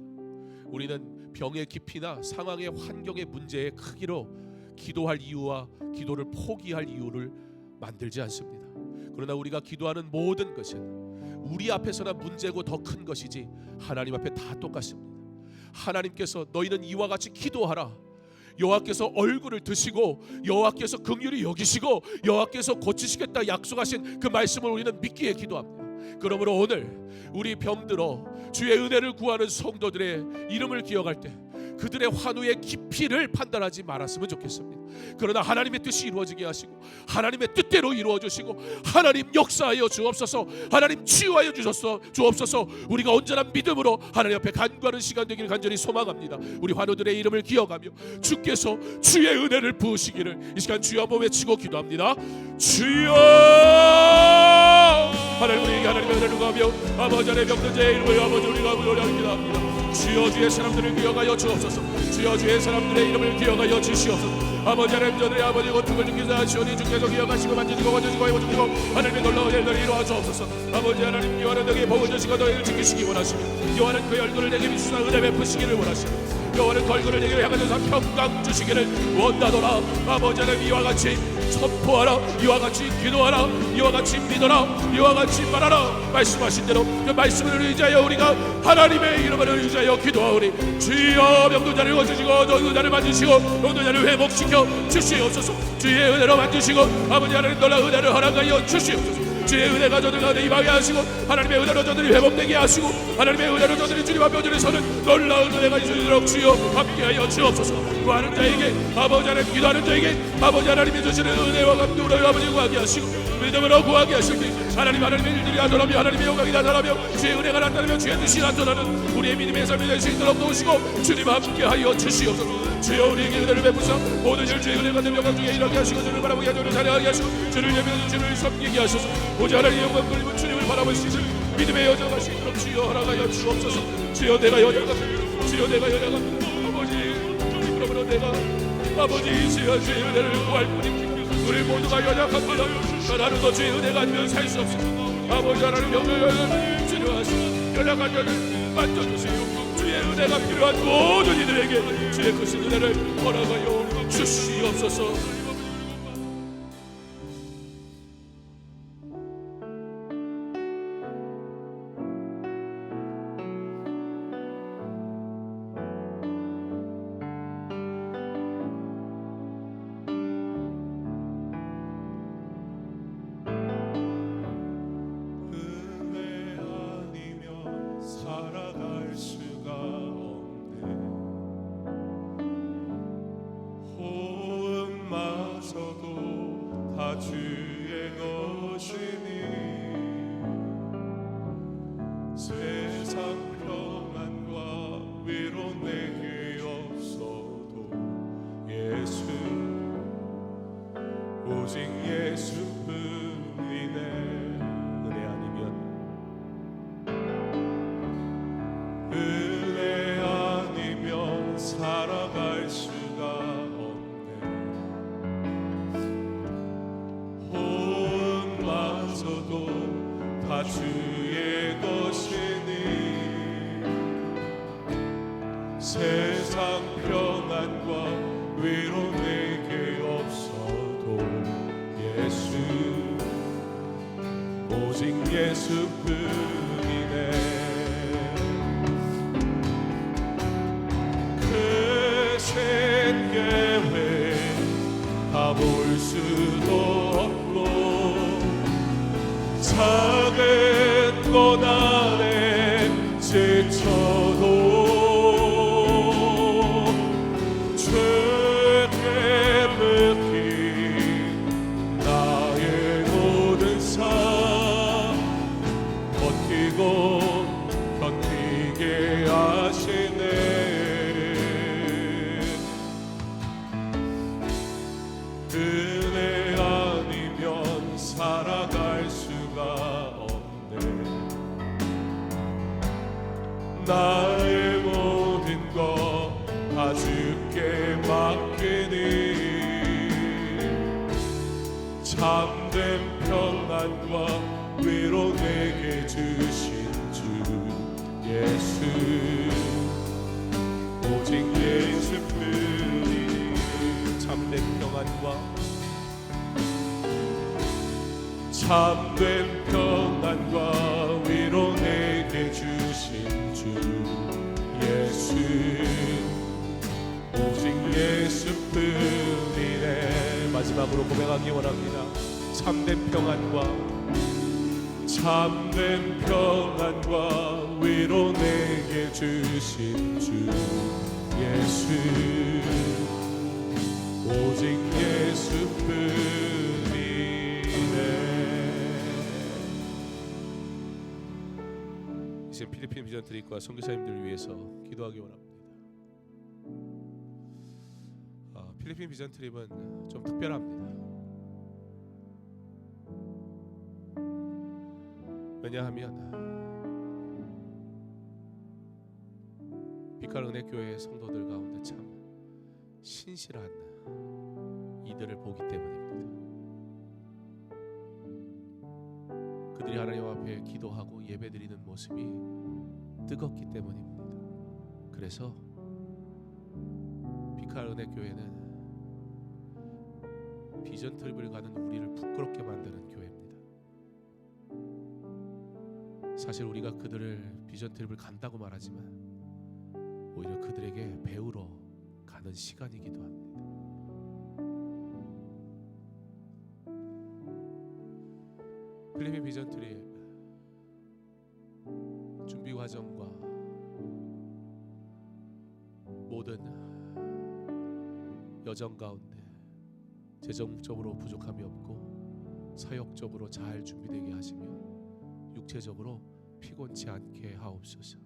우리는 병의 깊이나 상황의 환경의 문제의 크기로 기도할 이유와 기도를 포기할 이유를 만들지 않습니다. 그러나 우리가 기도하는 모든 것은 우리 앞에서나 문제고 더 큰 것이지 하나님 앞에 다 똑같습니다. 하나님께서 너희는 이와 같이 기도하라, 여호와께서 얼굴을 드시고 여호와께서 긍휼히 여기시고 여호와께서 고치시겠다 약속하신 그 말씀을 우리는 믿기에 기도합니다. 그러므로 오늘 우리 병들어 주의 은혜를 구하는 성도들의 이름을 기억할 때 그들의 환우의 깊이를 판단하지 말았으면 좋겠습니다. 그러나 하나님의 뜻이 이루어지게 하시고 하나님의 뜻대로 이루어 주시고 하나님 역사하여 주옵소서. 하나님 치유하여 주옵소서. 우리가 온전한 믿음으로 하나님 앞에 간구하는 시간 되기를 간절히 소망합니다. 우리 환우들의 이름을 기억하며 주께서 주의 은혜를 부으시기를 이 시간 주여 한번 외치고 기도합니다. 주여, 하나님, 우리에게 하나님의 은혜를 구하며 아버지 하나님의 병든 자의 이름을 아버지 우리가 기도합니다. 주여 주의 사람들을 기억하여 주옵소서. 주여 주의 사람들의 이름을 기억하여 주시옵소서. 아버지 하나님 저들의 아버지 고통을 주께서 하시오니 주께서 기억하시고 만지시고 건져주고 해주시고 하나님의 놀라운 일들을 이루어 주옵소서. 아버지 하나님 여호와는 너에게 복을 주시고 너희를 지키시기 원하시며 여호와는 그의 얼굴을 내게 비추사 은혜 베푸시기를 원하시며 여호와는 얼굴을 내게 향하셔서 평강 주시기를 원하노라. 아버지 하나님 이와 같이 선포하라. 이와 같이 기도하라. 이와 같이 믿어라. 이와 같이 말하라. 말씀하신 대로 그 말씀을 의지하여 우리가 하나님의 이름을 의지하여 기도하오니 주여 병도자를 고치시고 병도자를 만지시고 병도자를 회복시켜 주시옵소서. 주의 은혜로 만지시고 아버지 하나님 놀라운 은혜를 허락하여 주시옵소서. 주의 은혜가 저들 가운데 임하게 하시고 하나님의 은혜로 저들이 회복되게 하시고 하나님의 은혜로 저들이 주님 앞에 저들이 서는 놀라운 은혜가 있으도록 주여 함께하여 주옵소서. 구하는 자에게 아버지 하나님 기도하는 자에게 아버지 하나님이 주시는 은혜와 감동으로 아버지 구하게 하시고 믿음으로 구하게 하시니 하나님의 일들이 나타나며 하나님의 영광이 나타나며 주의 은혜가 나타나며 주의 뜻이 나타나는 우리의 믿음의 삶이 될 수 있도록 도우시고 주님 함께하여 주시옵소서. 주여 우리에게 은혜를 베푸사 모든 일 주의 은혜 같은 영광 중에 일하게 하시고 주를 바라보게 하시고 주를 찬양하게 하시고 주를 예배하시고 주를 섬기게 하소서. 오직 하나님의 영광 돌리면 주님을 바라볼 수 있을 믿음의 여자가 수 있도록 주여 허락하여 주옵소서. 주여 내가 여자가 주여 내가 여자가 아버지 그러므로 내가 아버지 주여 주의 은혜를 구할 뿐입니다. 우리 모두가 연약합니다. 하나님도 주의 은혜가 아니면 살 수 없습니다. 아버지 하나님 영광을 치료하시고 연약한 자를 만져주시고 주의 은혜가 필요한 모든 이들에게 주의 크신 은혜를 허락하여 주시옵소서. 주의 것이니 세상 평안과 위로 내게 없어도 예수 오직 예수뿐이네. 은혜 아니면 살아갈 수가 없네. 호흡마저도 다 주의 것이니 세상 평안과 위로 내게 없어도 예수 오직 예수뿐이네. 계획 다 볼 수도 없고 작은 것 안에 지쳐도 죄에 묶인 나의 모든 삶 버티게 하시네. 은혜 아니면 살아갈 수가 없네. 나의 모든 것 다 주께 맡기니 참된 평안과 위로 내게 주신 주 예수 오직 예수뿐이니 참된 평안과 위로 내게 주신 주 예수 오직 예수뿐이네. 마지막으로 고백하기 원합니다. 참된 평안과 위로 내게 주신 주 예수 오직 예수뿐이네. 이제 필리핀 비전 트립과 선교사님들을 위해서 기도하기 원합니다. 필리핀 비전 트립은 좀 특별합니다. 왜냐하면 빛깔 은혜교회 성도들 가운데 참 신실한 이들을 보기 때문입니다. 그들이 하나님 앞에 기도하고 예배드리는 모습이 뜨겁기 때문입니다. 그래서 빛깔 은혜교회는 비전 트립을 가는 우리를 부끄럽게 만드는 교회입니다. 사실 우리가 그들을 비전 트립을 간다고 말하지만 오히려 그들에게 배우러 가는 시간이기도 합니다. 필리핀 비전 트립 준비 과정과 모든 여정 가운데 재정적으로 부족함이 없고 사역적으로 잘 준비되게 하시며 육체적으로 피곤치 않게 하옵소서.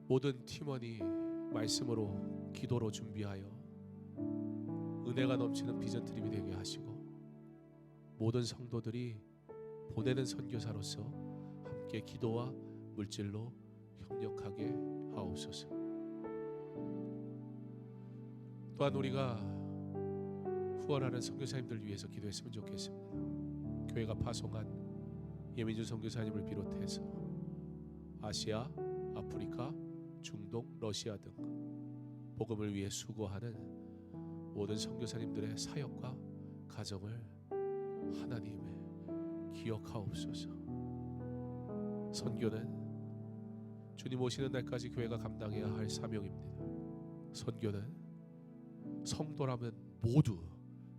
모든 팀원이 말씀으로 기도로 준비하여 은혜가 넘치는 비전 트립이 되게 하시고 모든 성도들이 보내는 선교사로서 함께 기도와 물질로 협력하게 하옵소서. 또한 우리가 후원하는 선교사님들 위해서 기도했으면 좋겠습니다. 교회가 파송한 예민준 선교사님을 비롯해서 아시아, 아프리카, 중동, 러시아 등 복음을 위해 수고하는 모든 선교사님들의 사역과 가정을 하나님의 기억하옵소서. 선교는 주님 오시는 날까지 교회가 감당해야 할 사명입니다. 선교는 성도라면 모두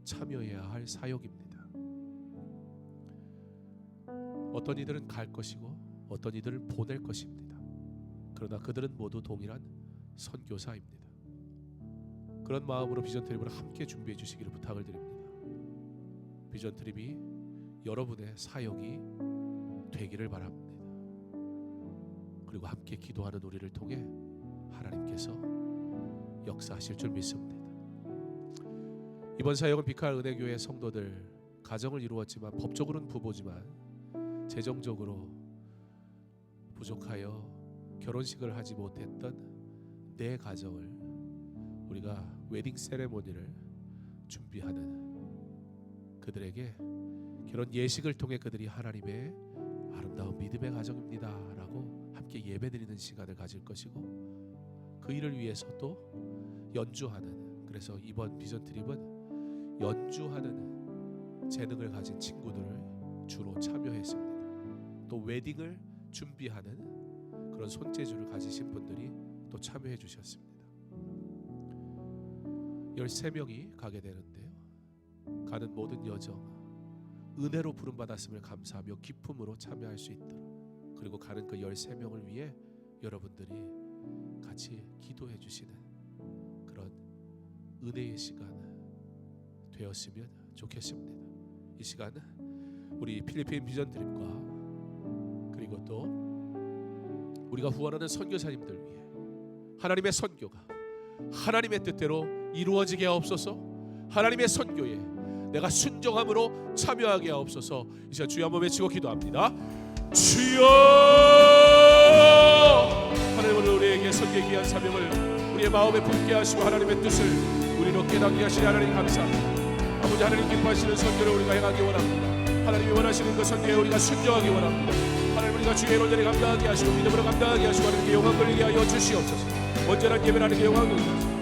참여해야 할 사역입니다. 어떤 이들은 갈 것이고 어떤 이들은 보낼 것입니다. 그러나 그들은 모두 동일한 선교사입니다. 그런 마음으로 비전 트립을 함께 준비해 주시기를 부탁을 드립니다. 비전 트립이 여러분의 사역이 되기를 바랍니다. 그리고 함께 기도하는 우리를 통해 하나님께서 역사하실 줄 믿습니다. 이번 사역은 빛깔 은혜교회 성도들 가정을 이루었지만 법적으로는 부부지만 재정적으로 부족하여 결혼식을 하지 못했던 내 가정을 우리가 웨딩 세레모니를 준비하는 그들에게 결혼 예식을 통해 그들이 하나님의 아름다운 믿음의 가정입니다 라고 함께 예배드리는 시간을 가질 것이고 그 일을 위해서 또 연주하는, 그래서 이번 비전 트립은 연주하는 재능을 가진 친구들을 주로 참여했습니다. 또 웨딩을 준비하는 그런 손재주를 가지신 분들이 또 참여해 주셨습니다. 13명이 가게 되는데요. 가는 모든 여정 은혜로 부름받았음을 감사하며 기쁨으로 참여할 수 있도록, 그리고 가는 그 13명을 위해 여러분들이 같이 기도해 주시는 그런 은혜의 시간 되었으면 좋겠습니다. 이 시간 우리 필리핀 비전 트립과 그리고 또 우리가 후원하는 선교사님들 위해 하나님의 선교가 하나님의 뜻대로 이루어지게 하옵소서. 하나님의 선교에 내가 순종함으로 참여하게 하옵소서. 이 시간 주여 한번 외치고 기도합니다. 주여, 하나님 오늘 우리에게 선교의 귀한 사명을 우리의 마음에 품게 하시고 하나님의 뜻을 우리로 깨닫게 하시니 하나님 감사합니다. 아버지, 하나님 기뻐하시는 선교를 우리가 행하기 원합니다. 하나님이 원하시는 그 선교에 우리가 순종하기 원합니다. 하나님, 우리가 주의 온전히 감당하게 하시고 믿음으로 감당하게 하시고 하나님께 영광 돌리게 하여 주시옵소서. 온전한 예배를 하나님께 영광 돌리게 하시고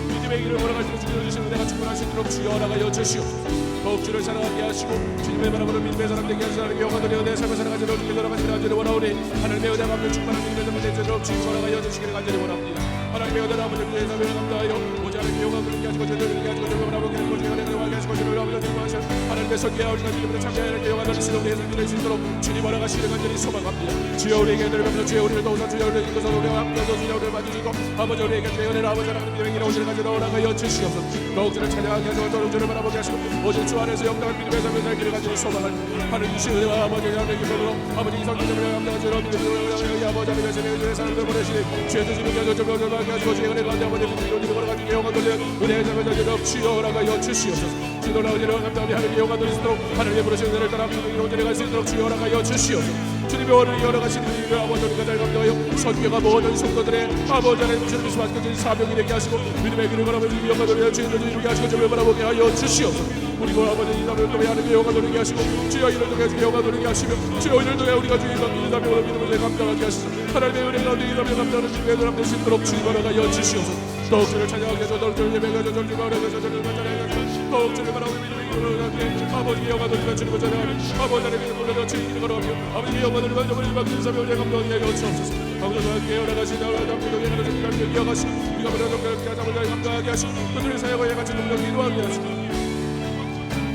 믿음의 길을 걸어갈 때 주님 주신 은혜가 충만할 수 있도록 주여 나가여 주시옵소서. 더욱 주를 사랑하게 하시고 주님의 바람으로 믿음의 사람 되게 하시는 하나님께 영광 돌리어 내 삶을 살아가지 주께 돌아가시는 간절히 원하오니 하나님의 은혜가 앞에 충만한 믿음의 삶을 되도록 주님 걸어가여 주시기를 간절히 원합니다. 하나님의 은혜를 아버지 주의 사명을 감당하여 오직 하나님께 영광 돌리게 하시고 저희를 돌리게 하시고 저희를 바라보게 하시고 저희를 영광하게 하시고 저희를 아버지 주님하셔 하나님의 선교에 우리가 믿음으로 참여하여 하나님께 영광 돌리시도록 내 삶이 될 수 있도록 주님 알아가시기를 간절히 소망합니다. 주여 우리에게 은혜를 베푸셔 주여 우리를 도우사 주여 우리를 이끌어서 우리와 함께하셔 주여 우리를 만지시고 아버지 우리에게 주의 은혜를 아버지 하나님 믿음의 길에 오시는 간절히 나아가여 주시옵소서. 더욱 주를 찬양하게 하시고 더욱 주를 바라보게 하시고 오직 주 안에서 영광을 믿음의 삶을 살기를 간절히 소망합니다. 하나님 주신 은혜와 아버지 하나님의 기쁨으로 아버지 이 성도들을 감당하시고 믿음으로 아버지 하나님의 주의 사랑을 보내시니 주의 뜻을 이루게 하시고 주의 은혜가 아버지 믿음으로 걸어가지고 영광 돌려 은혜의 삶을 살기를 주여 나아가여 주시옵소서. 주여 나아가여 감사하며 하나님의 영광 돌리시도록 하나님의 부르신 은혜를 따라 주님의 온전히 갈 수 있도록 주여 나아가여 주시옵소서. 주님의 원을 이어나가시는 우리 아버지 우리가 잘 감당하여 선교가 모든 성도들의 아버지 하나님 주님의 수고하시는 사명이 되게 하시고 믿음의 길을 걸어가며 주님의 영광을 돌려 주님을 이루게 하시고 주님을 바라보게 하여 주시옵소서. 우리고 아버지 이 사명을 통해 하나님의 영광을 돌리게 하시고 주여 이를 통해 주님의 영광을 돌리게 하시며 주여 이를 통해 우리가 주님의 이 사명으로 믿음을 감당하게 하시소. 하나님의 은혜 가운데 이 사명을 감당하는 주님의 사람 될 수 있도록 주님을 하여 주시옵소서. 더욱 주를 찬양하게 하소서. 더욱 주를 예배하게 하소서. 주님을 하여 주님을 찬양하게 하소서. 더욱 주를 바라보며 믿음의 길을 걸어가며 아버지의 영광을 돌리며 주님을 찬양하며 아버지 하나님의 불러서 주님을 걸어가며 아버지의 영광을 돌리며 주님을 받는 사명을 감당하게 하여 주옵소서. 아버지와 함께 열어가시다 아버지의 영광을 돌리며 이어가시고 우리가 보는 영광을 아버지와 감당하게 하시고 그들의 사역과 같이 동력 이루하게 하시고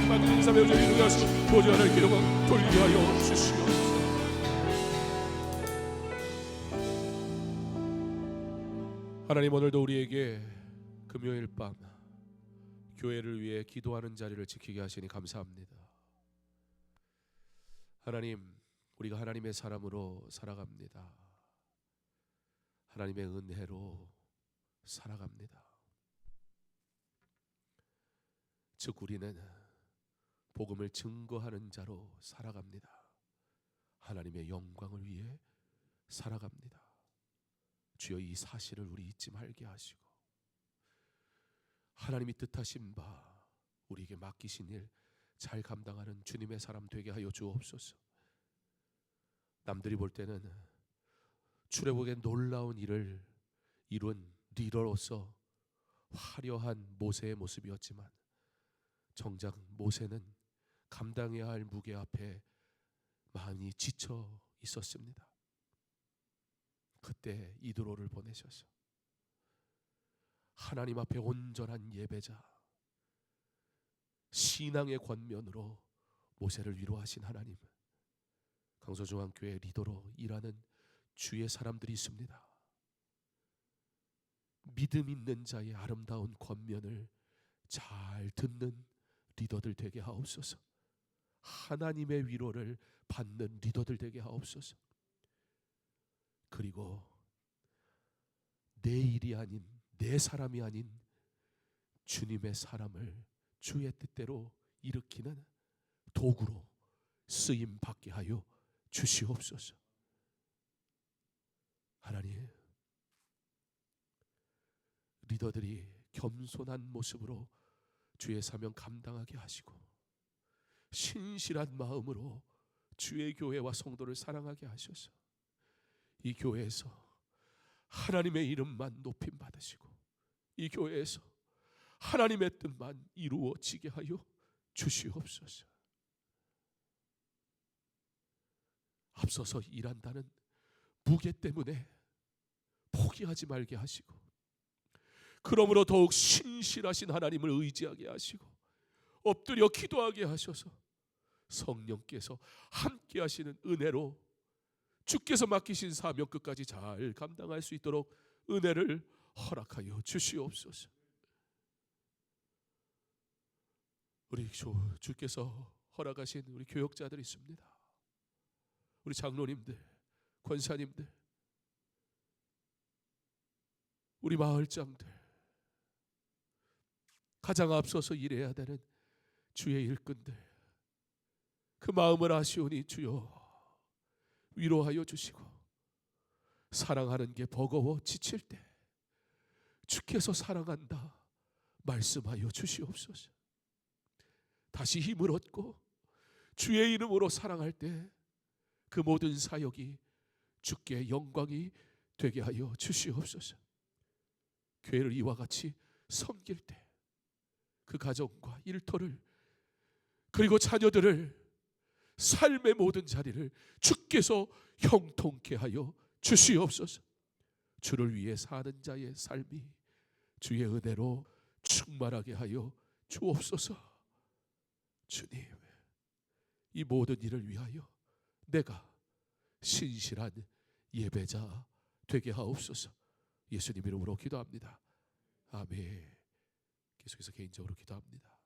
받는 사명을 이루게 하시고 보지 않을 기록을 돌리게 하여 주시옵소서. 하나님 오늘도 우리에게 금요일 밤 교회를 위해 기도하는 자리를 지키게 하시니 감사합니다. 하나님 우리가 하나님의 사람으로 살아갑니다. 하나님의 은혜로 살아갑니다. 즉 우리는 복음을 증거하는 자로 살아갑니다. 하나님의 영광을 위해 살아갑니다. 주여 이 사실을 우리 잊지 말게 하시고 하나님이 뜻하신 바 우리에게 맡기신 일 잘 감당하는 주님의 사람 되게 하여 주옵소서. 남들이 볼 때는 출애굽의 놀라운 일을 이룬 리더로서 화려한 모세의 모습이었지만 정작 모세는 감당해야 할 무게 앞에 많이 지쳐 있었습니다. 그때 이드로를 보내셔서 하나님 앞에 온전한 예배자 신앙의 권면으로 모세를 위로하신 하나님, 강서중앙교회 리더로 일하는 주의 사람들이 있습니다. 믿음 있는 자의 아름다운 권면을 잘 듣는 리더들 되게 하옵소서. 하나님의 위로를 받는 리더들 되게 하옵소서. 그리고 내 일이 아닌 내 사람이 아닌 주님의 사람을 주의 뜻대로 일으키는 도구로 쓰임 받게 하여 주시옵소서. 하나님, 리더들이 겸손한 모습으로 주의 사명 감당하게 하시고 신실한 마음으로 주의 교회와 성도를 사랑하게 하셔서 이 교회에서 하나님의 이름만 높임 받으시고 이 교회에서 하나님의 뜻만 이루어지게 하여 주시옵소서. 앞서서 일한다는 무게 때문에 포기하지 말게 하시고 그러므로 더욱 신실하신 하나님을 의지하게 하시고 엎드려 기도하게 하셔서 성령께서 함께 하시는 은혜로 주께서 맡기신 사명 끝까지 잘 감당할 수 있도록 은혜를 허락하여 주시옵소서. 우리 주께서 허락하신 우리 교역자들이 있습니다. 우리 장로님들, 권사님들, 우리 마을장들, 가장 앞서서 일해야 되는 주의 일꾼들, 그 마음을 아시오니 주여 위로하여 주시고 사랑하는 게 버거워 지칠 때 주께서 사랑한다 말씀하여 주시옵소서. 다시 힘을 얻고 주의 이름으로 사랑할 때 그 모든 사역이 주께 영광이 되게 하여 주시옵소서. 교회를 이와 같이 섬길 때 그 가정과 일터를 그리고 자녀들을 삶의 모든 자리를 주께서 형통케 하여 주시옵소서. 주를 위해 사는 자의 삶이 주의 은혜로 충만하게 하여 주옵소서. 주님, 이 모든 일을 위하여 내가 신실한 예배자 되게 하옵소서. 예수님 이름으로 기도합니다. 아멘. 계속해서 개인적으로 기도합니다.